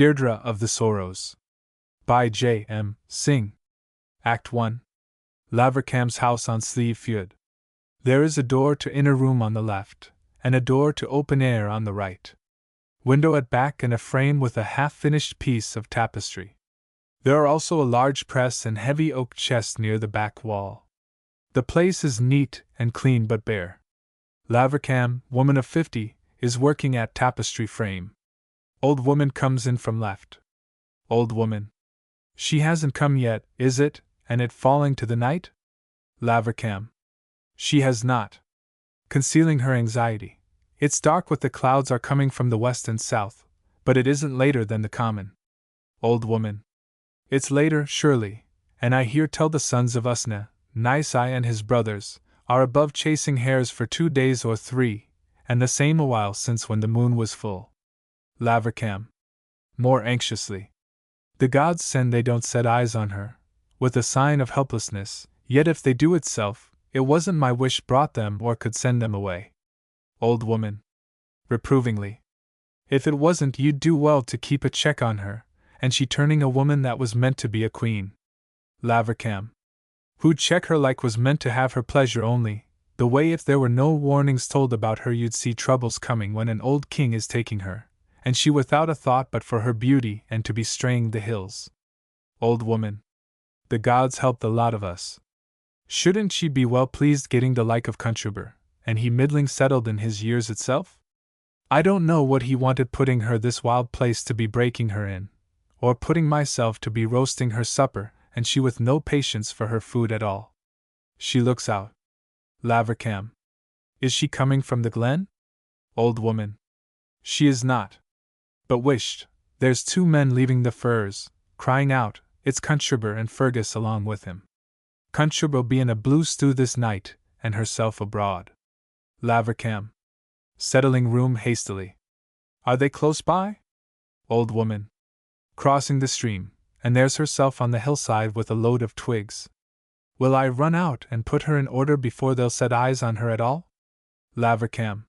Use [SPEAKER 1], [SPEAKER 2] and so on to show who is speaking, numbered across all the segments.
[SPEAKER 1] Deirdre of the Sorrows. By J. M. Synge. Act 1. Lavercam's house on Slieve Fuad. There is a door to inner room on the left, and a door to open air on the right. Window at back and a frame with a half-finished piece of tapestry. There are also a large press and heavy oak chest near the back wall. The place is neat and clean but bare. Lavercam, woman of 50, is working at tapestry frame. Old woman comes in from left. Old woman. She hasn't come yet, is it, and it falling to the night? Lavercam. She has not. Concealing her anxiety. It's dark with the clouds are coming from the west and south, but it isn't later than the common. Old woman. It's later, surely, and I hear tell the sons of Usna, Nisai and his brothers, are above chasing hares for 2 days or 3, and the same a while since when the moon was full. Lavercam. More anxiously. The gods send they don't set eyes on her, with a sign of helplessness, yet if they do itself, it wasn't my wish brought them or could send them away. Old woman. Reprovingly. If it wasn't you'd do well to keep a check on her, and she turning a woman that was meant to be a queen. Lavercam. Who'd check her like was meant to have her pleasure only, the way if there were no warnings told about her you'd see troubles coming when an old king is taking her, and she without a thought but for her beauty and to be straying the hills. Old woman. The gods help the lot of us. Shouldn't she be well pleased getting the like of Conchubar, and he middling settled in his years itself? I don't know what he wanted putting her this wild place to be breaking her in, or putting myself to be roasting her supper, and she with no patience for her food at all. She looks out. Lavercam. Is she coming from the glen? Old woman. She is not. But wisht, there's 2 men leaving the firs, crying out, it's Conchubar and Fergus along with him. Conchubar'll be in a blue stew this night, and herself abroad. Lavercam. Settling room hastily. Are they close by? Old woman. Crossing the stream, and there's herself on the hillside with a load of twigs. Will I run out and put her in order before they'll set eyes on her at all? Lavercam.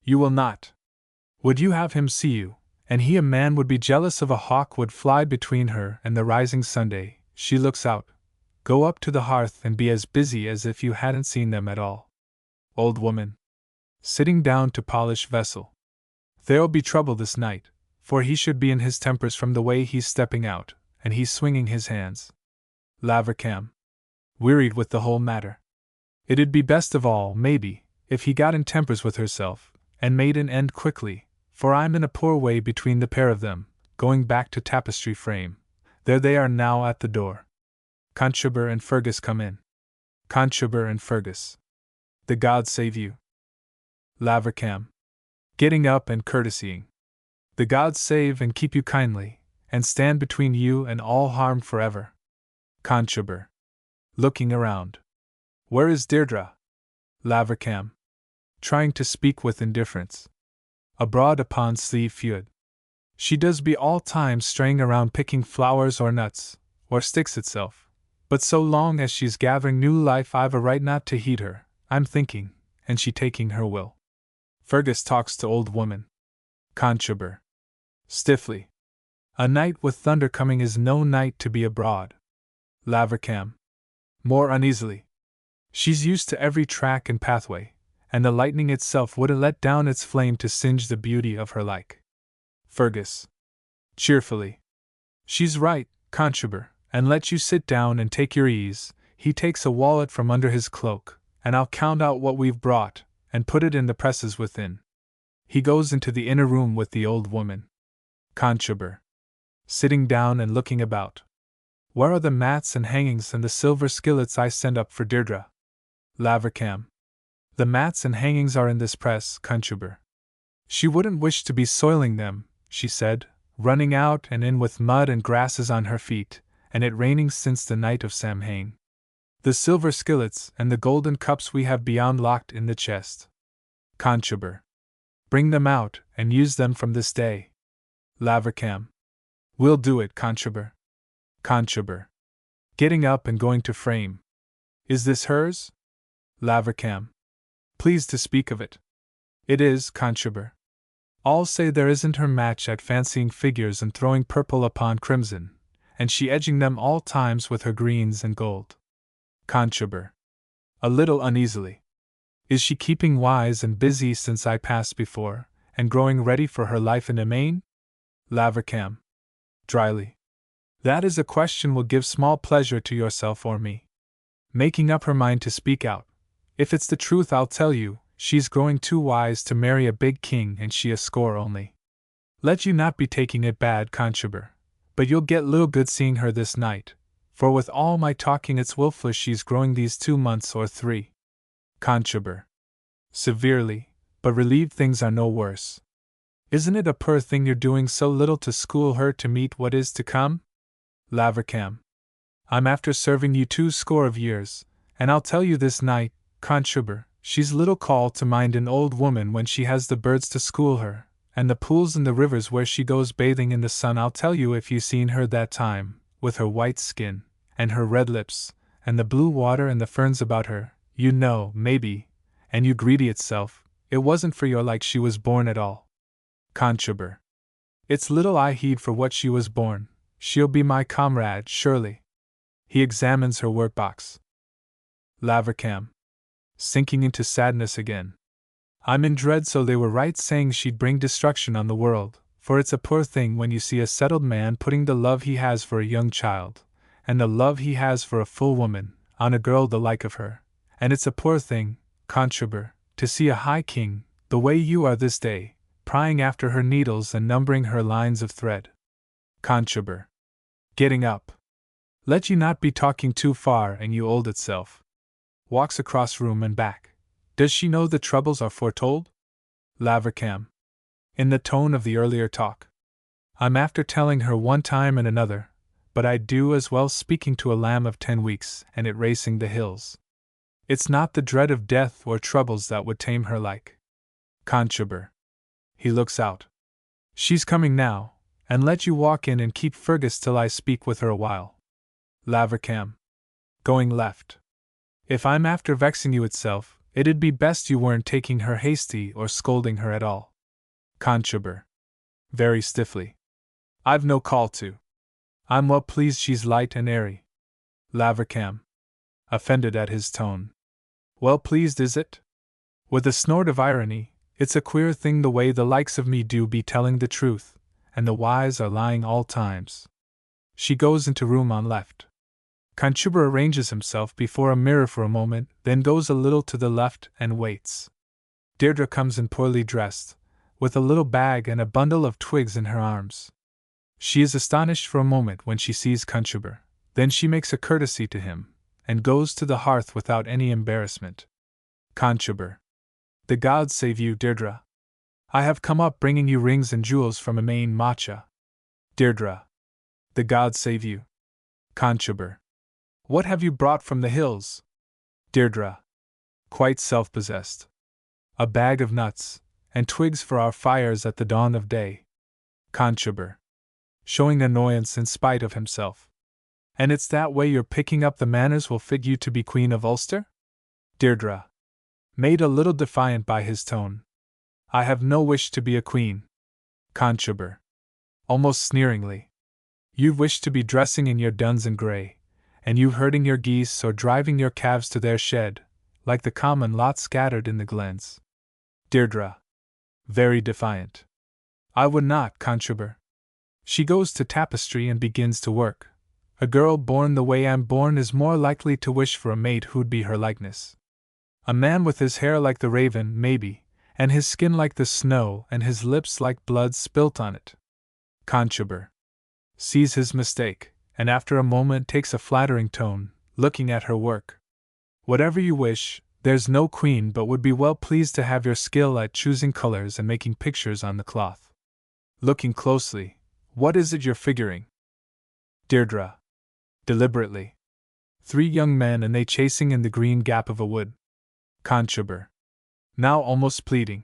[SPEAKER 1] You will not. Would you have him see you, and he a man would be jealous of a hawk would fly between her and the rising Sunday, she looks out. Go up to the hearth and be as busy as if you hadn't seen them at all. Old woman. Sitting down to polish vessel. There'll be trouble this night, for he should be in his tempers from the way he's stepping out, and he's swinging his hands. Lavercam. Wearied with the whole matter. It'd be best of all, maybe, if he got in tempers with herself, and made an end quickly, for I'm in a poor way between the pair of them, going back to tapestry frame. There they are now at the door. Conchubar and Fergus come in. Conchubar and Fergus. The gods save you. Lavercam. Getting up and courtesying. The gods save and keep you kindly, and stand between you and all harm forever. Conchubar. Looking around. Where is Deirdre? Lavercam. Trying to speak with indifference. Abroad upon Slieve Fuad. She does be all times straying around picking flowers or nuts, or sticks itself, but so long as she's gathering new life I've a right not to heed her, I'm thinking, and she taking her will. Fergus talks to old woman. Conchubar. Stiffly. A night with thunder coming is no night to be abroad. Lavercam. More uneasily. She's used to every track and pathway, and the lightning itself wouldn't let down its flame to singe the beauty of her like. Fergus. Cheerfully. She's right, Conchubar, and let you sit down and take your ease. He takes a wallet from under his cloak, and I'll count out what we've brought, and put it in the presses within. He goes into the inner room with the old woman. Conchubar. Sitting down and looking about. Where are the mats and hangings and the silver skillets I send up for Deirdre? Lavercam. The mats and hangings are in this press, Conchubar. She wouldn't wish to be soiling them, she said, running out and in with mud and grasses on her feet, and it raining since the night of Samhain. The silver skillets and the golden cups we have beyond locked in the chest. Conchubar. Bring them out, and use them from this day. Lavercam. We'll do it, Conchubar. Conchubar. Getting up and going to frame. Is this hers? Lavercam. Pleased to speak of it. It is, Conchubar. All say there isn't her match at fancying figures and throwing purple upon crimson, and she edging them all times with her greens and gold. Conchubar. A little uneasily. Is she keeping wise and busy since I passed before, and growing ready for her life in Emain? Lavercam. Dryly. That is a question will give small pleasure to yourself or me. Making up her mind to speak out. If it's the truth I'll tell you, she's growing too wise to marry a big king and she a score only. Let you not be taking it bad, Conchubar, but you'll get little good seeing her this night, for with all my talking it's wilful she's growing these 2 months or 3. Conchubar. Severely, but relieved things are no worse. Isn't it a poor thing you're doing so little to school her to meet what is to come? Lavercam. I'm after serving you 20 years, and I'll tell you this night, Conchubar, she's little call to mind an old woman when she has the birds to school her, and the pools and the rivers where she goes bathing in the sun. I'll tell you if you seen her that time, with her white skin, and her red lips, and the blue water and the ferns about her, you know, maybe, and you greedy itself, it wasn't for your like she was born at all. Conchubar. It's little I heed for what she was born, she'll be my comrade, surely. He examines her workbox. Lavercam. Sinking into sadness again. I'm in dread so they were right saying she'd bring destruction on the world, for it's a poor thing when you see a settled man putting the love he has for a young child, and the love he has for a full woman, on a girl the like of her, and it's a poor thing, Conchubar, to see a high king, the way you are this day, prying after her needles and numbering her lines of thread. Conchubar. Getting up. Let you not be talking too far and you old itself. Walks across room and back. Does she know the troubles are foretold? Lavercam. In the tone of the earlier talk. I'm after telling her one time and another, but I'd do as well speaking to a lamb of 10 weeks and it racing the hills. It's not the dread of death or troubles that would tame her like. Conchubar. He looks out. She's coming now, and let you walk in and keep Fergus till I speak with her a while. Lavercam. Going left. If I'm after vexing you itself, it'd be best you weren't taking her hasty or scolding her at all. Conchubar. Very stiffly. I've no call to. I'm well pleased she's light and airy. Lavercam. Offended at his tone. Well pleased, is it? With a snort of irony, it's a queer thing the way the likes of me do be telling the truth, and the wise are lying all times. She goes into room on left. Conchubar arranges himself before a mirror for a moment, then goes a little to the left and waits. Deirdre comes in poorly dressed, with a little bag and a bundle of twigs in her arms. She is astonished for a moment when she sees Conchubar, then she makes a courtesy to him, and goes to the hearth without any embarrassment. Conchubar. The gods save you, Deirdre. I have come up bringing you rings and jewels from Emain Macha. Deirdre. The gods save you. Conchubar. What have you brought from the hills? Deirdre. Quite self-possessed. A bag of nuts, and twigs for our fires at the dawn of day. Conchubar. Showing annoyance in spite of himself. And it's that way you're picking up the manners will fit you to be Queen of Ulster? Deirdre. Made a little defiant by his tone. I have no wish to be a queen. Conchubar. Almost sneeringly. You wish to be dressing in your duns and grey, and you herding your geese or driving your calves to their shed, like the common lot scattered in the glens. Deirdre. Very defiant. I would not, Conchubar. She goes to tapestry and begins to work. A girl born the way I'm born is more likely to wish for a mate who'd be her likeness. A man with his hair like the raven, maybe, and his skin like the snow and his lips like blood spilt on it. Conchubar. Sees his mistake, and after a moment takes a flattering tone, looking at her work. Whatever you wish, there's no queen but would be well pleased to have your skill at choosing colors and making pictures on the cloth. Looking closely, what is it you're figuring? Deirdre. Deliberately. 3 young men and they chasing in the green gap of a wood. Conchubar. Now almost pleading.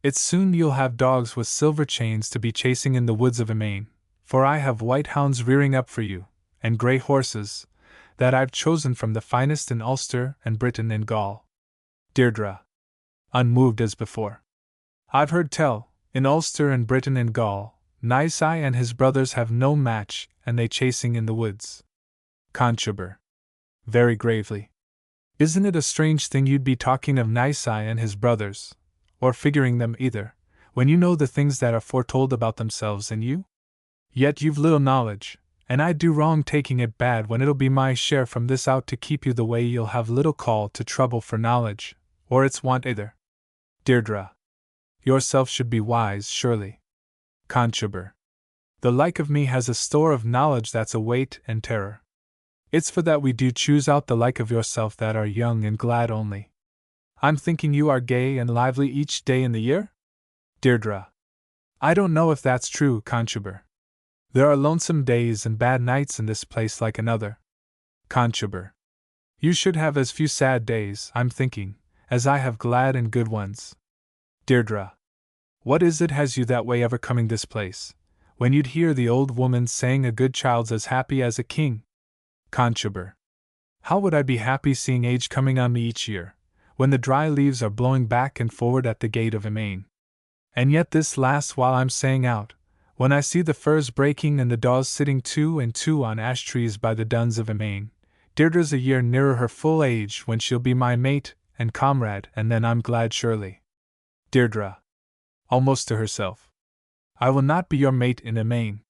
[SPEAKER 1] It's soon you'll have dogs with silver chains to be chasing in the woods of Emain, for I have white hounds rearing up for you, and grey horses, that I've chosen from the finest in Ulster and Britain and Gaul. Deirdre. Unmoved as before. I've heard tell, In Ulster and Britain and Gaul, Nisai and his brothers have no match, and they chasing in the woods. Conchubar. Very gravely. Isn't it a strange thing you'd be talking of Nisai and his brothers, or figuring them either, when you know the things that are foretold about themselves and you? Yet you've little knowledge, and I'd do wrong taking it bad when it'll be my share from this out to keep you the way you'll have little call to trouble for knowledge, or its want either. Deirdre. Yourself should be wise, surely. Conchubar. The like of me has a store of knowledge that's a weight and terror. It's for that we do choose out the like of yourself that are young and glad only. I'm thinking you are gay and lively each day in the year? Deirdre. I don't know if that's true, Conchubar. There are lonesome days and bad nights in this place like another. Conchubar. You should have as few sad days, I'm thinking, as I have glad and good ones. Deirdre. What is it has you that way ever coming this place, when you'd hear the old woman saying a good child's as happy as a king? Conchubar. How would I be happy seeing age coming on me each year, when the dry leaves are blowing back and forward at the gate of Emain? And yet this lasts while I'm saying out, when I see the firs breaking and the daws sitting 2 and 2 on ash trees by the duns of Emain. Deirdre's a year nearer her full age when she'll be my mate and comrade, and then I'm glad surely. Deirdre. Almost to herself. I will not be your mate in Emain.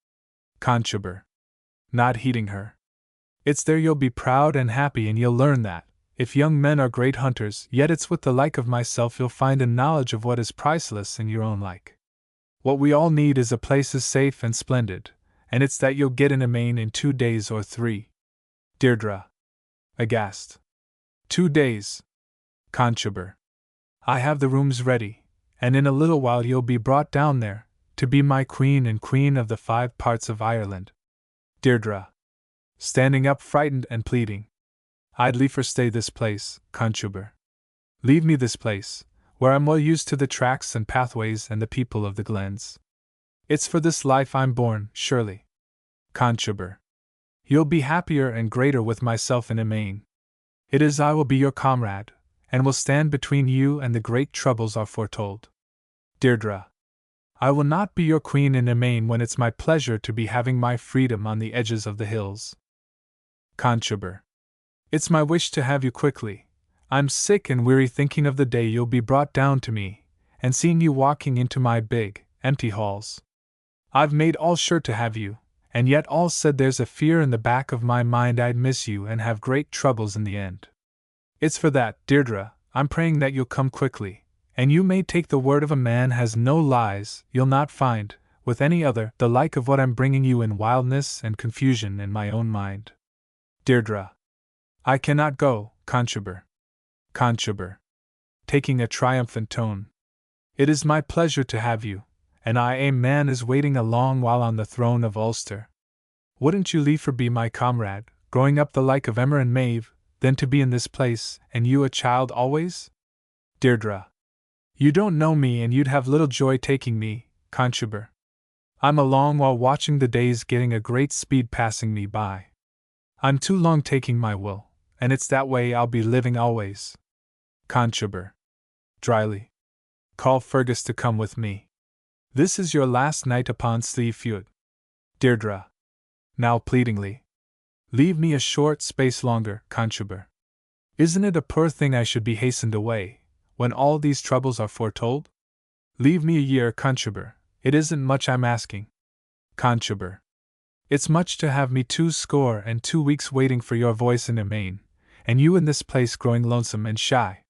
[SPEAKER 1] Conchubar. Not heeding her. It's there you'll be proud and happy, and you'll learn that, if young men are great hunters, yet it's with the like of myself you'll find a knowledge of what is priceless in your own like. What we all need is a place as safe and splendid, and it's that you'll get in Emain in 2 days or 3. Deirdre. Aghast. 2 days. Conchubar. I have the rooms ready, and in a little while you'll be brought down there, to be my queen and queen of the 5 parts of Ireland. Deirdre. Standing up frightened and pleading. I'd liefer stay this place, Conchubar. Leave me this place, where I'm well used to the tracks and pathways and the people of the glens. It's for this life I'm born, surely. Conchubar. You'll be happier and greater with myself in Emain. It is I will be your comrade, and will stand between you and the great troubles are foretold. Deirdre. I will not be your queen in Emain when it's my pleasure to be having my freedom on the edges of the hills. Conchubar. It's my wish to have you quickly. I'm sick and weary thinking of the day you'll be brought down to me, and seeing you walking into my big, empty halls. I've made all sure to have you, and yet all said there's a fear in the back of my mind I'd miss you and have great troubles in the end. It's for that, Deirdre, I'm praying that you'll come quickly, and you may take the word of a man has no lies, you'll not find, with any other, the like of what I'm bringing you in wildness and confusion in my own mind. Deirdre. I cannot go, Conchubar. Conchubar. Taking a triumphant tone. It is my pleasure to have you, and a man is waiting a long while on the throne of Ulster. Wouldn't you liefer be my comrade, growing up the like of Emmer and Maeve, than to be in this place, and you a child always? Deirdre. You don't know me and you'd have little joy taking me, Conchubar. I'm a long while watching the days getting a great speed passing me by. I'm too long taking my will, and it's that way I'll be living always. Conchubar. Dryly. Call Fergus to come with me. This is your last night upon Slieve Fuad. Deirdre. Now pleadingly. Leave me a short space longer, Conchubar. Isn't it a poor thing I should be hastened away, when all these troubles are foretold? Leave me a year, Conchubar. It isn't much I'm asking. Conchubar. It's much to have me 22 weeks waiting for your voice in Emain, and you in this place growing lonesome and shy.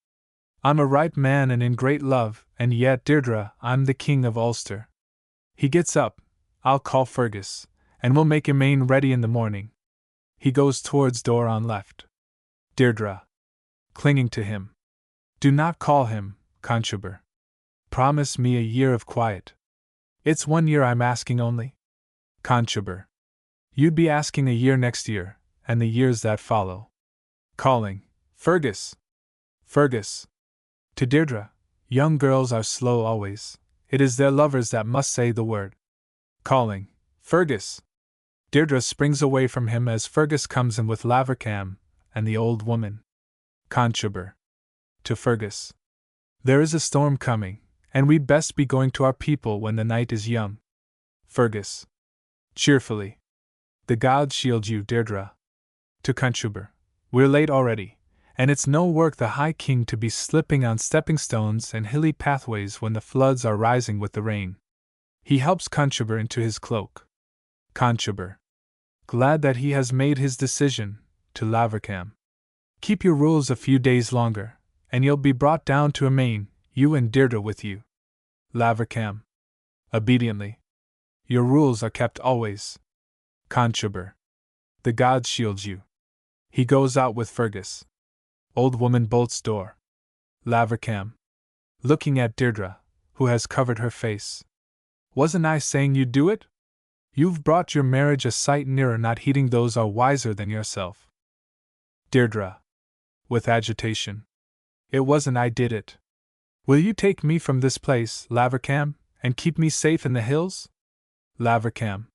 [SPEAKER 1] I'm a right man and in great love, and yet, Deirdre, I'm the king of Ulster. He gets up, I'll call Fergus, and we'll make Emain ready in the morning. He goes towards door on left. Deirdre. Clinging to him. Do not call him, Conchubar. Promise me a year of quiet. It's 1 year I'm asking only. Conchubar. You'd be asking a year next year, and the years that follow. Calling. Fergus! Fergus! To Deirdre, young girls are slow always. It is their lovers that must say the word. Calling. Fergus! Deirdre springs away from him as Fergus comes in with Lavercam and the old woman. Conchubar. To Fergus. There is a storm coming, and we'd best be going to our people when the night is young. Fergus. Cheerfully. The gods shield you, Deirdre. To Conchubar. We're late already, and it's no work the High King to be slipping on stepping stones and hilly pathways when the floods are rising with the rain. He helps Conchubar into his cloak. Conchubar. Glad that he has made his decision, to Lavercam. Keep your rules a few days longer, and you'll be brought down to Amain, you and Deirdre with you. Lavercam. Obediently. Your rules are kept always. Conchubar. The gods shield you. He goes out with Fergus. Old woman bolts door. Lavercam. Looking at Deirdre, who has covered her face. Wasn't I saying you'd do it? You've brought your marriage a sight nearer not heeding those are wiser than yourself. Deirdre. With agitation. It wasn't I did it. Will you take me from this place, Lavercam, and keep me safe in the hills? Lavercam.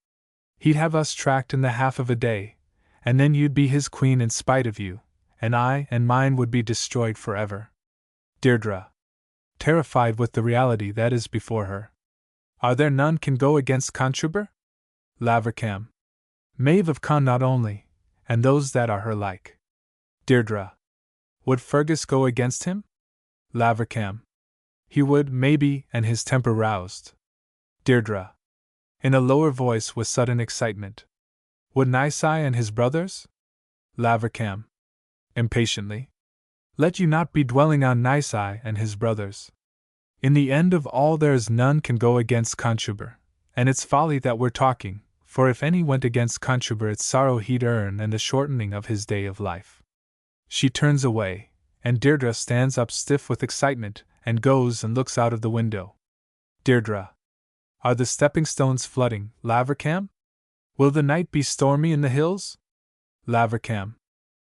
[SPEAKER 1] He'd have us tracked in the half of a day, and then you'd be his queen in spite of you, and I and mine would be destroyed forever. Deirdre. Terrified with the reality that is before her. Are there none can go against Conchubar? Lavercam. Maeve of Connaught only, and those that are her like. Deirdre. Would Fergus go against him? Lavercam. He would, maybe, and his temper roused. Deirdre. In a lower voice with sudden excitement. Would Nisai and his brothers? Lavercam. Impatiently. Let you not be dwelling on Nisai and his brothers. In the end of all there is none can go against Conchubar, and it's folly that we're talking, for if any went against Conchubar it's sorrow he'd earn and the shortening of his day of life. She turns away, and Deirdre stands up stiff with excitement, and goes and looks out of the window. Deirdre. Are the stepping stones flooding, Lavercam? Will the night be stormy in the hills? Lavercam.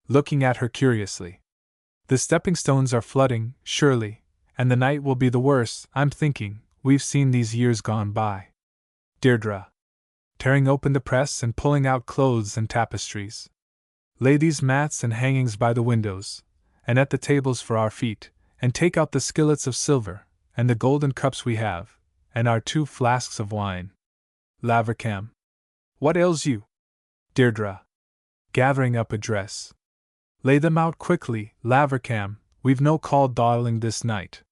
[SPEAKER 1] Looking at her curiously. The stepping stones are flooding, surely, and the night will be the worst, I'm thinking, we've seen these years gone by. Deirdre. Tearing open the press and pulling out clothes and tapestries. Lay these mats and hangings by the windows, and at the tables for our feet, and take out the skillets of silver, and the golden cups we have, and our 2 flasks of wine. Lavercam. What ails you? Deirdre. Gathering up a dress. Lay them out quickly, Lavercam, we've no call dawdling this night.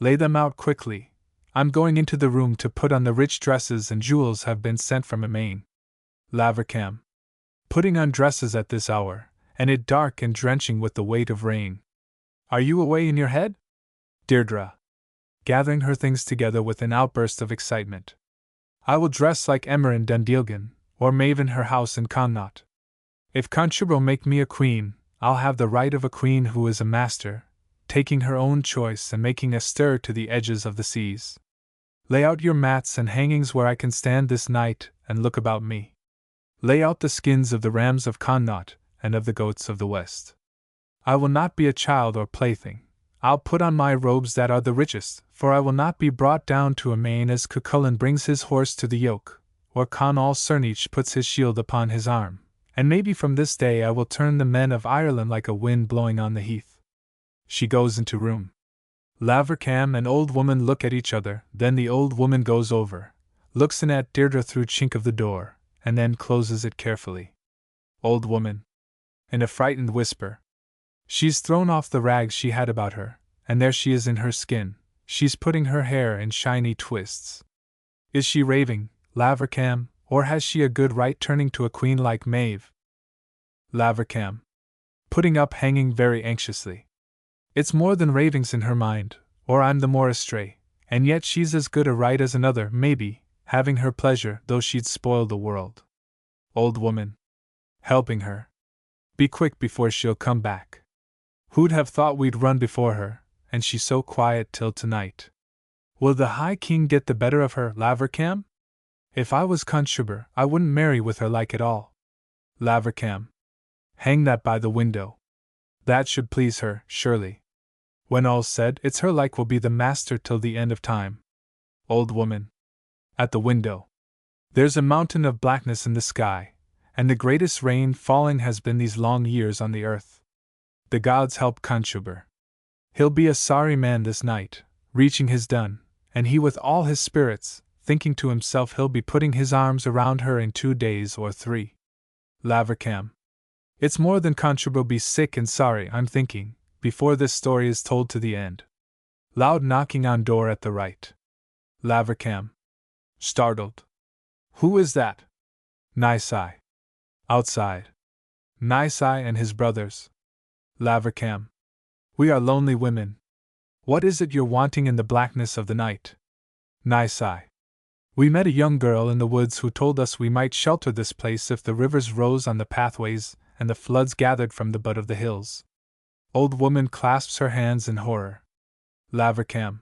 [SPEAKER 1] Lay them out quickly. I'm going into the room to put on the rich dresses and jewels have been sent from Amain. Lavercam. Putting on dresses at this hour, and it dark and drenching with the weight of rain. Are you away in your head? Deirdre. Gathering her things together with an outburst of excitement. I will dress like Emmer in Dundilgan, or Maeve in her house in Connaught. If Conchubar make me a queen, I'll have the right of a queen who is a master, taking her own choice and making a stir to the edges of the seas. Lay out your mats and hangings where I can stand this night and look about me. Lay out the skins of the rams of Connaught and of the goats of the west. I will not be a child or plaything. I'll put on my robes that are the richest, for I will not be brought down to Amain as Cuchulainn brings his horse to the yoke, or Conall Cernich puts his shield upon his arm, and maybe from this day I will turn the men of Ireland like a wind blowing on the heath. She goes into room. Lavercam and old woman look at each other, then the old woman goes over, looks in at Deirdre through chink of the door, and then closes it carefully. Old woman. In a frightened whisper. She's thrown off the rags she had about her, and there she is in her skin, she's putting her hair in shiny twists. Is she raving, Lavercam, or has she a good right turning to a queen like Maeve? Lavercam. Putting up hanging very anxiously. It's more than ravings in her mind, or I'm the more astray, and yet she's as good a right as another, maybe, having her pleasure, though she'd spoil the world. Old woman. Helping her. Be quick before she'll come back. Who'd have thought we'd run before her, and she so quiet till tonight? Will the High King get the better of her, Lavercam? If I was Conchubar, I wouldn't marry with her like at all. Lavercam. Hang that by the window. That should please her, surely. When all's said, it's her like will be the master till the end of time. Old woman. At the window. There's a mountain of blackness in the sky, and the greatest rain falling has been these long years on the earth. The gods help Conchubar. He'll be a sorry man this night, reaching his done, and he with all his spirits, thinking to himself he'll be putting his arms around her in 2 days or 3. Lavercam. It's more than Conchubar be sick and sorry, I'm thinking, before this story is told to the end. Loud knocking on door at the right. Lavercam. Startled. Who is that? Nisai. Outside. Nisai and his brothers. Lavercam. We are lonely women. What is it you're wanting in the blackness of the night? Nisai. We met a young girl in the woods who told us we might shelter this place if the rivers rose on the pathways and the floods gathered from the butt of the hills. Old woman clasps her hands in horror. Lavercam.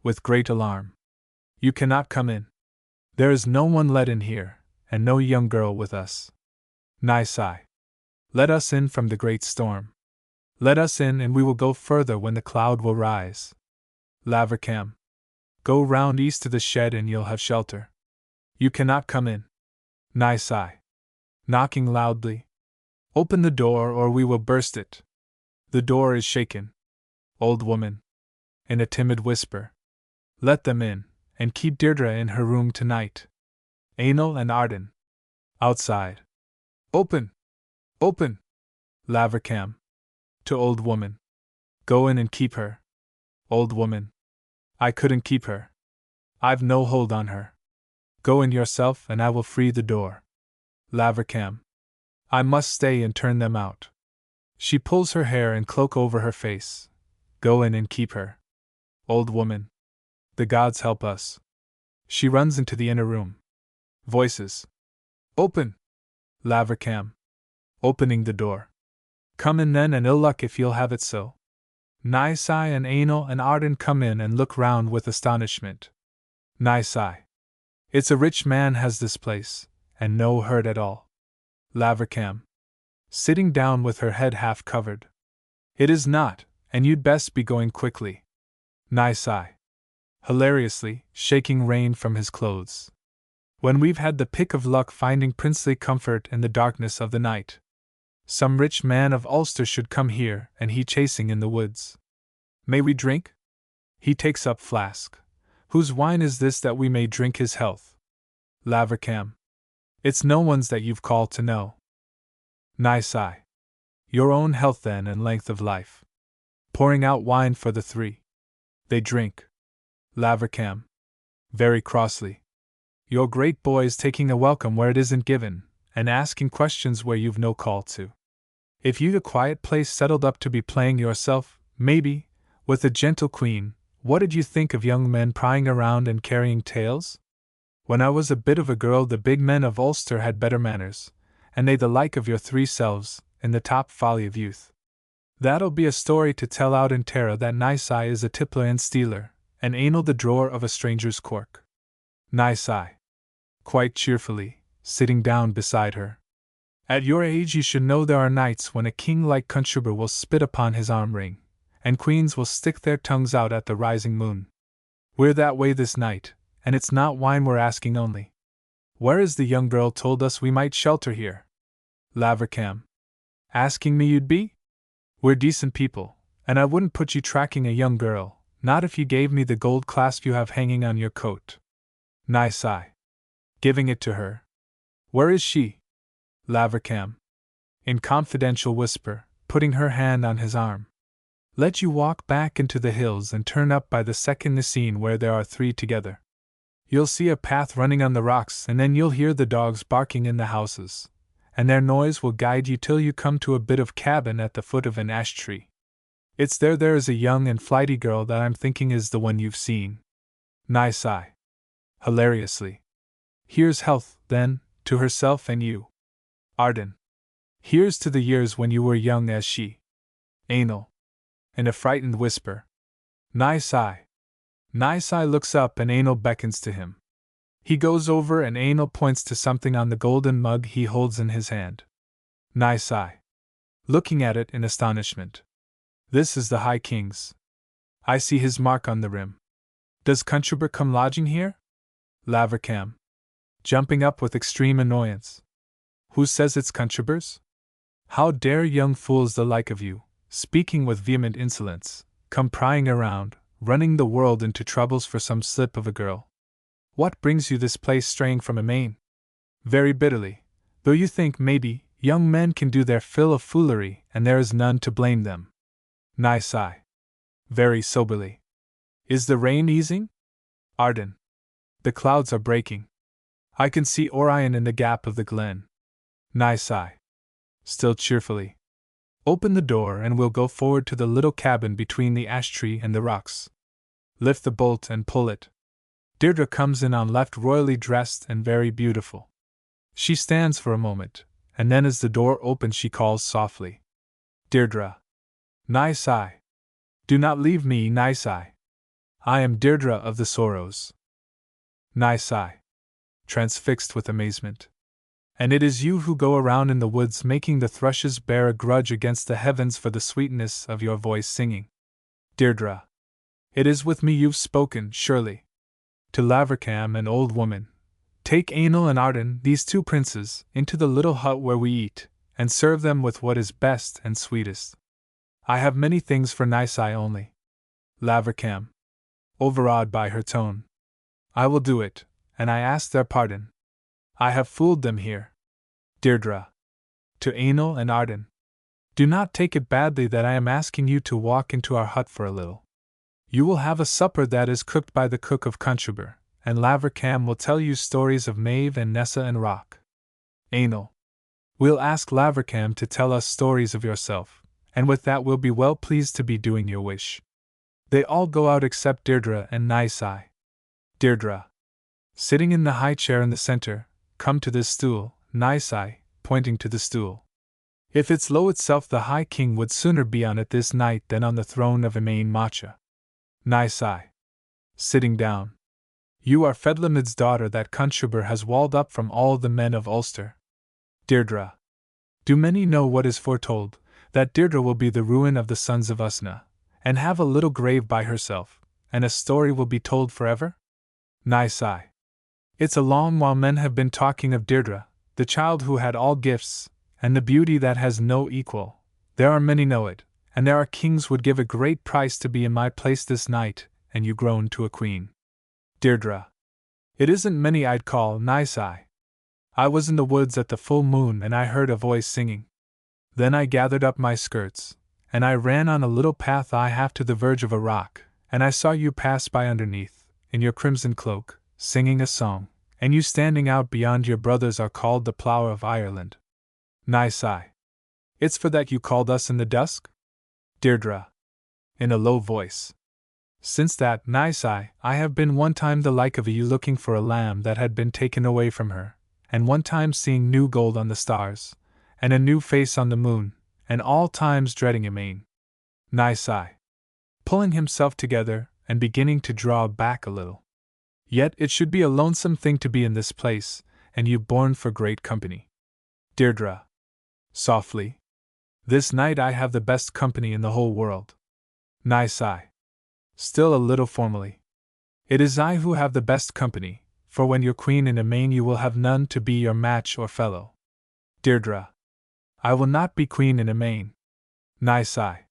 [SPEAKER 1] With great alarm. You cannot come in. There is no one let in here, and no young girl with us. Nisai. Let us in from the great storm. Let us in and we will go further when the cloud will rise. Lavercam. Go round east to the shed and you'll have shelter. You cannot come in. Nisai. Knocking loudly. Open the door or we will burst it. The door is shaken. Old woman. In a timid whisper. Let them in, and keep Deirdre in her room tonight. Anal and Arden. Outside. Open! Open! Lavercam. To old woman. Go in and keep her. Old woman. I couldn't keep her. I've no hold on her. Go in yourself and I will free the door. Lavercam. I must stay and turn them out. She pulls her hair and cloak over her face. Go in and keep her. Old woman. The gods help us. She runs into the inner room. Voices. Open! Lavercam. Opening the door. Come in then and ill luck if you'll have it so. Nisai and Anal and Arden come in and look round with astonishment. Nisai. It's a rich man has this place, and no hurt at all. Lavercam. Sitting down with her head half covered. It is not, and you'd best be going quickly. Nisai. Hilariously, shaking rain from his clothes. When we've had the pick of luck finding princely comfort in the darkness of the night. Some rich man of Ulster should come here, and he chasing in the woods. May we drink? He takes up flask. Whose wine is this that we may drink his health? Lavercam. It's no one's that you've called to know. Nisai. Your own health then and length of life. Pouring out wine for the 3. They drink. Lavercam. Very crossly. Your great boy's taking a welcome where it isn't given, and asking questions where you've no call to. If you'd a quiet place settled up to be playing yourself, maybe, with a gentle queen, what'd you think of young men prying around and carrying tales? When I was a bit of a girl the big men of Ulster had better manners, and they the like of your 3 selves, in the top folly of youth. That'll be a story to tell out in Tara that Nisai is a tippler and stealer, and Anal the drawer of a stranger's cork. Nisai. Quite cheerfully, sitting down beside her. At your age you should know there are nights when a king like Conchubar will spit upon his arm ring, and queens will stick their tongues out at the rising moon. We're that way this night, and it's not wine we're asking only. Where is the young girl told us we might shelter here? Lavercam. Asking me you'd be? We're decent people, and I wouldn't put you tracking a young girl, not if you gave me the gold clasp you have hanging on your coat. Nisai. Giving it to her. Where is she? Lavercam. In confidential whisper, putting her hand on his arm. Let you walk back into the hills and turn up by the second Nisine where there are 3 together. You'll see a path running on the rocks and then you'll hear the dogs barking in the houses, and their noise will guide you till you come to a bit of cabin at the foot of an ash tree. It's there is a young and flighty girl that I'm thinking is the one you've seen. Nisai. Hilariously. Here's health, then, to herself and you. Arden. Here's to the years when you were young as she. Anal. In a frightened whisper. Nisai. Nisai looks up and Anal beckons to him. He goes over and Anal points to something on the golden mug he holds in his hand. Nisai. Looking at it in astonishment. This is the High King's. I see his mark on the rim. Does Conchubar come lodging here? Lavercam. Jumping up with extreme annoyance. Who says it's Conchubar's? How dare young fools the like of you, speaking with vehement insolence, come prying around, running the world into troubles for some slip of a girl. What brings you this place straying from Emain? Very bitterly, though you think, maybe, young men can do their fill of foolery and there is none to blame them. Nye sigh. Very soberly. Is the rain easing? Arden. The clouds are breaking. I can see Orion in the gap of the glen. Nye sigh. Still cheerfully. Open the door and we'll go forward to the little cabin between the ash tree and the rocks. Lift the bolt and pull it. Deirdre comes in on left, royally dressed and very beautiful. She stands for a moment, and then as the door opens she calls softly. Deirdre. Nye sigh. Do not leave me, Nye sigh. I am Deirdre of the Sorrows. Nye sigh. Transfixed with amazement. And it is you who go around in the woods making the thrushes bear a grudge against the heavens for the sweetness of your voice singing. Deirdre. It is with me you've spoken, surely. To Lavercam, an old woman. Take Ainul and Arden, these two princes, into the little hut where we eat, and serve them with what is best and sweetest. I have many things for Nisai only. Lavercam. Overawed by her tone. I will do it, and I ask their pardon. I have fooled them here. Deirdre. To Ainul and Arden. Do not take it badly that I am asking you to walk into our hut for a little. You will have a supper that is cooked by the cook of Conchuber, and Lavercam will tell you stories of Maeve and Nessa and Rock. Ainul. We'll ask Lavercam to tell us stories of yourself, and with that we'll be well pleased to be doing your wish. They all go out except Deirdre and Nisai. Deirdre. Sitting in the high chair in the center, come to this stool, Nisai, pointing to the stool. If it's low itself, the High King would sooner be on it this night than on the throne of Emain Macha. Nisai. Sitting down. You are Fedlamid's daughter that Conchuber has walled up from all the men of Ulster. Deirdre. Do many know what is foretold, that Deirdre will be the ruin of the sons of Usna, and have a little grave by herself, and a story will be told forever? Nisai. It's a long while men have been talking of Deirdre, the child who had all gifts, and the beauty that has no equal. There are many know it, and there are kings would give a great price to be in my place this night, and you grown to a queen. Deirdre. It isn't many I'd call Nisai. I was in the woods at the full moon and I heard a voice singing. Then I gathered up my skirts, and I ran on a little path I have to the verge of a rock, and I saw you pass by underneath, in your crimson cloak, singing a song, and you standing out beyond your brothers are called the Plough of Ireland. Nisai. It's for that you called us in the dusk? Deirdre. In a low voice. Since that, Nisai, I have been one time the like of you looking for a lamb that had been taken away from her, and one time seeing new gold on the stars, and a new face on the moon, and all times dreading Emain. Nisai. Pulling himself together, and beginning to draw back a little. Yet it should be a lonesome thing to be in this place, and you born for great company. Deirdre. Softly. This night I have the best company in the whole world. Nisai. Still a little formally. It is I who have the best company, for when you're queen in Emain you will have none to be your match or fellow. Deirdre. I will not be queen in Emain. Nisai.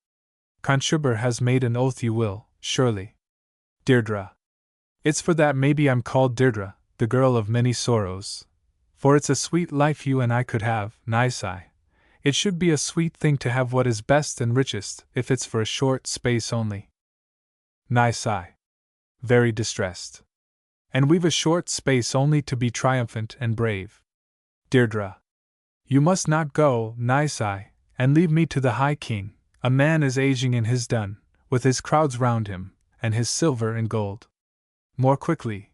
[SPEAKER 1] Conchuber has made an oath you will, surely. Deirdre. It's for that maybe I'm called Deirdre, the girl of many sorrows. For it's a sweet life you and I could have, Nisai. It should be a sweet thing to have what is best and richest, if it's for a short space only. Nisai. Very distressed. And we've a short space only to be triumphant and brave. Deirdre. You must not go, Nisai, and leave me to the High King. A man is aging in his dun, with his crowds round him, and his silver and gold. More quickly.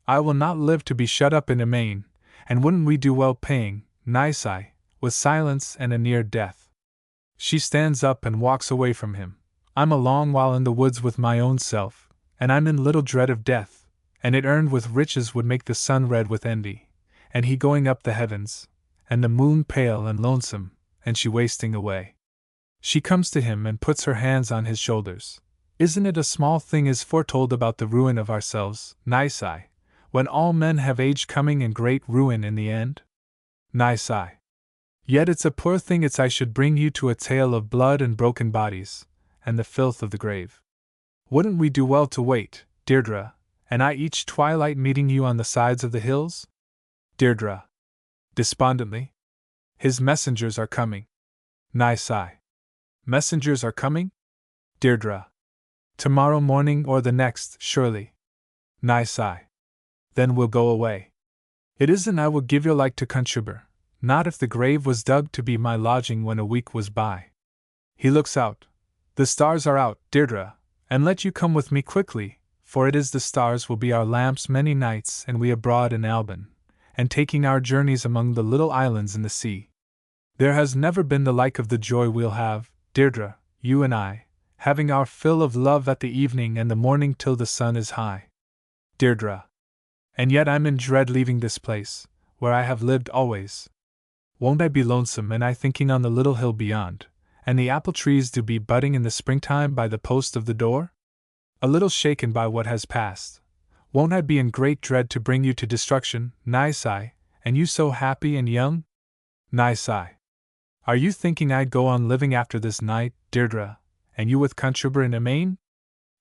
[SPEAKER 1] I will not live to be shut up in Emain, and wouldn't we do well paying, Nisai, with silence and a near death? She stands up and walks away from him. I'm a long while in the woods with my own self, and I'm in little dread of death, and it earned with riches would make the sun red with envy, and he going up the heavens, and the moon pale and lonesome, and she wasting away. She comes to him and puts her hands on his shoulders. Isn't it a small thing is foretold about the ruin of ourselves, Nisai, when all men have age coming and great ruin in the end? Nisai. Yet it's a poor thing it's I should bring you to a tale of blood and broken bodies, and the filth of the grave. Wouldn't we do well to wait, Deirdre, and I each twilight meeting you on the sides of the hills? Deirdre. Despondently. His messengers are coming. Sigh. Messengers are coming? Deirdre. Tomorrow morning or the next, surely. Sigh. Then we'll go away. It isn't I will give your like to Conchubar, not if the grave was dug to be my lodging when a week was by. He looks out. The stars are out, Deirdre, and let you come with me quickly, for it is the stars will be our lamps many nights and we abroad in Albin, and taking our journeys among the little islands in the sea. There has never been the like of the joy we'll have, Deirdre, you and I, having our fill of love at the evening and the morning till the sun is high. Deirdre. And yet I'm in dread leaving this place, where I have lived always. Won't I be lonesome and I thinking on the little hill beyond, and the apple trees do be budding in the springtime by the post of the door? A little shaken by what has passed. Won't I be in great dread to bring you to destruction, Sigh, and you so happy and young? Sigh. Are you thinking I'd go on living after this night, Deirdre, and you with Conchubar in Amain?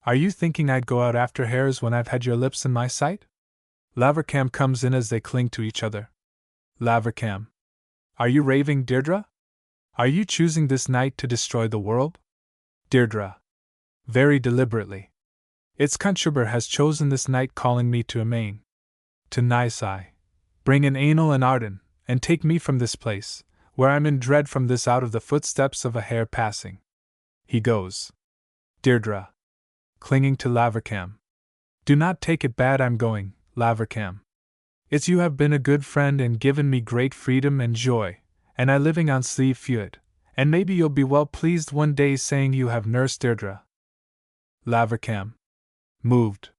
[SPEAKER 1] Are you thinking I'd go out after hares when I've had your lips in my sight? Lavercam comes in as they cling to each other. Lavercam. Are you raving, Deirdre? Are you choosing this night to destroy the world? Deirdre. Very deliberately. It's Conchubar has chosen this night calling me to Amain. To Sigh. Bring in Ainul and Arden, and take me from this place, where I'm in dread from this out of the footsteps of a hare passing. He goes. Deirdre. Clinging to Lavercam. Do not take it bad I'm going, Lavercam. It's you have been a good friend and given me great freedom and joy, and I living on Slieve Fuad, and maybe you'll be well pleased one day saying you have nursed Deirdre. Lavercam. Moved.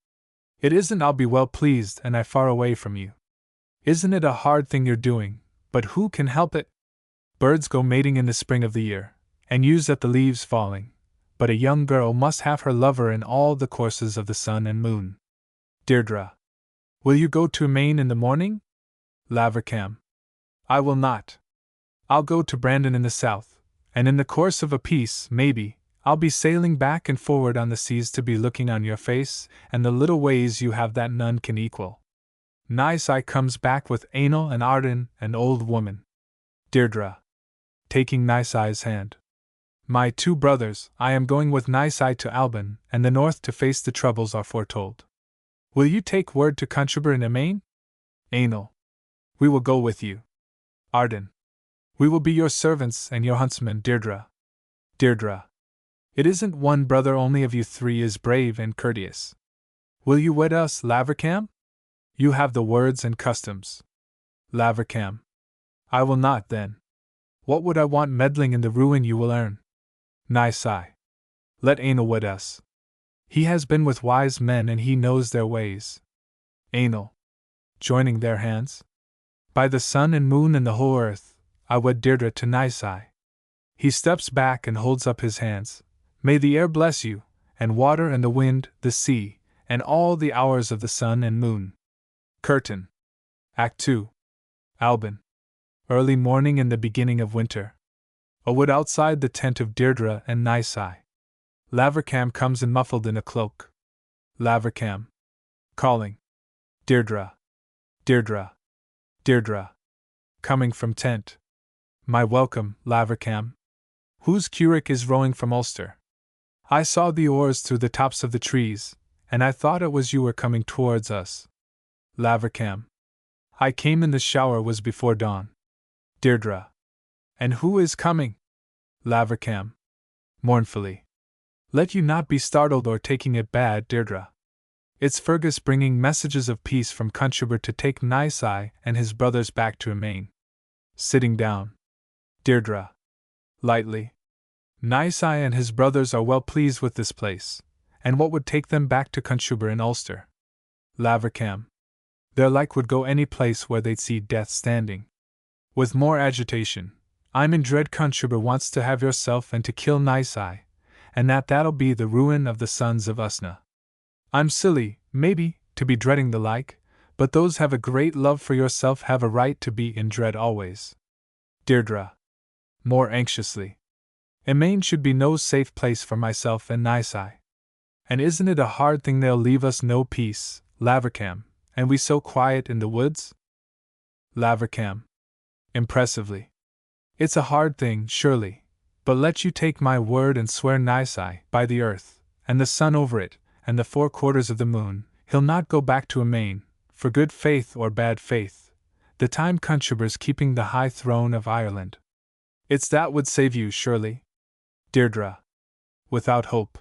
[SPEAKER 1] It isn't I'll be well pleased and I far away from you. Isn't it a hard thing you're doing, but who can help it? Birds go mating in the spring of the year, and use at the leaves falling, but a young girl must have her lover in all the courses of the sun and moon. Deirdre. Will you go to Amain in the morning? Lavercam. I will not. I'll go to Brandon in the south, and in the course of a peace, maybe, I'll be sailing back and forward on the seas to be looking on your face, and the little ways you have that none can equal. Sigh comes back with Ainul and Arden, an old woman. Deirdre. Taking Sigh's hand. My 2 brothers, I am going with Sigh to Albin, and the north to face the troubles are foretold. Will you take word to Conchubar in Amain? Ainul. We will go with you. Arden. We will be your servants and your huntsmen, Deirdre. Deirdre. It isn't one brother only of you 3 is brave and courteous. Will you wed us, Lavercam? You have the words and customs. Lavercam. I will not, then. What would I want meddling in the ruin you will earn? Sigh. Let Ainul wed us. He has been with wise men and he knows their ways. Ainul. Joining their hands. By the sun and moon and the whole earth, I wed Deirdre to Sigh. He steps back and holds up his hands. May the air bless you, and water and the wind, the sea, and all the hours of the sun and moon. Curtain. Act 2. Albin. Early morning in the beginning of winter. A wood outside the tent of Deirdre and Sigh. Lavercam comes in muffled in a cloak. Lavercam. Calling. Deirdre. Deirdre. Deirdre. Coming from tent. My welcome, Lavercam. Whose curric is rowing from Ulster? I saw the oars through the tops of the trees, and I thought it was you were coming towards us. Lavercam. I came in the shower was before dawn. Deirdre. And who is coming? Lavercam. Mournfully. Let you not be startled or taking it bad, Deirdre. It's Fergus bringing messages of peace from Conchubar to take Sigh and his brothers back to Amain. Sitting down. Deirdre. Lightly. Sigh and his brothers are well pleased with this place, and what would take them back to Conchubar in Ulster? Lavercam. Their like would go any place where they'd see death standing. With more agitation. I'm in dread Conchubar wants to have yourself and to kill Sigh, and that'll be the ruin of the sons of Usna. I'm silly, maybe, to be dreading the like, but those have a great love for yourself have a right to be in dread always. Deirdre. More anxiously. Amain should be no safe place for myself and Sigh. And isn't it a hard thing they'll leave us no peace, Lavercam, and we so quiet in the woods? Lavercam. Impressively. It's a hard thing, surely, but let you take my word and swear Nisai, by the earth, and the sun over it, and the 4 quarters of the moon, he'll not go back to Amain, for good faith or bad faith, the time Conchobar's keeping the high throne of Ireland. It's that would save you, surely? Deirdre. Without hope.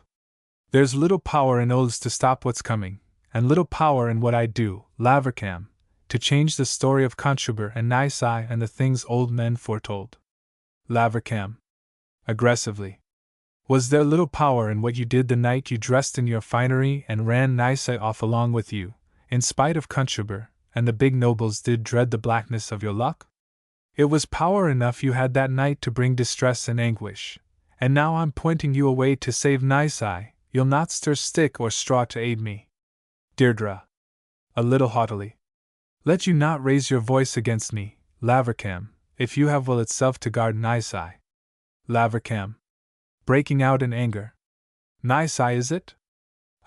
[SPEAKER 1] There's little power in oaths to stop what's coming, and little power in what I do, Lavercam, to change the story of Conchobar and Nisai and the things old men foretold. Lavercam. Aggressively. Was there little power in what you did the night you dressed in your finery and ran Nisai off along with you, in spite of Conchobar, and the big nobles did dread the blackness of your luck? It was power enough you had that night to bring distress and anguish, and now I'm pointing you away to save Nisai, you'll not stir stick or straw to aid me. Deirdre. A little haughtily. Let you not raise your voice against me, Lavercam, if you have will itself to guard Nisai. Lavercam. Breaking out in anger. Nisai, is it?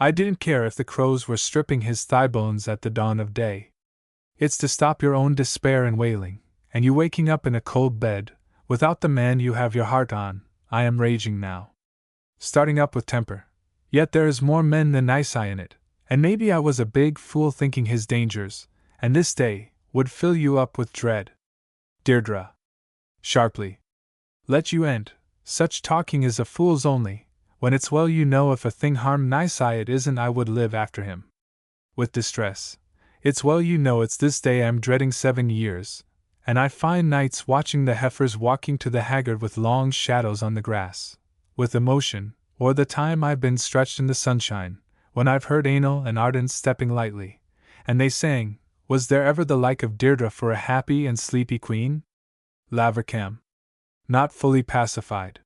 [SPEAKER 1] I didn't care if the crows were stripping his thigh bones at the dawn of day. It's to stop your own despair and wailing, and you waking up in a cold bed, without the man you have your heart on, I am raging now. Starting up with temper. Yet there is more men than Nisai in it, and maybe I was a big fool thinking his dangers, and this day, would fill you up with dread. Deirdre. Sharply. Let you end, such talking is a fool's only, when it's well you know if a thing harm Nisai it isn't I would live after him. With distress. It's well you know it's this day I'm dreading 7 years, and I find nights watching the heifers walking to the haggard with long shadows on the grass, with emotion, or the time I've been stretched in the sunshine, when I've heard Anil and Arden stepping lightly, and they sang, was there ever the like of Deirdre for a happy and sleepy queen? Lavercam. Not fully pacified.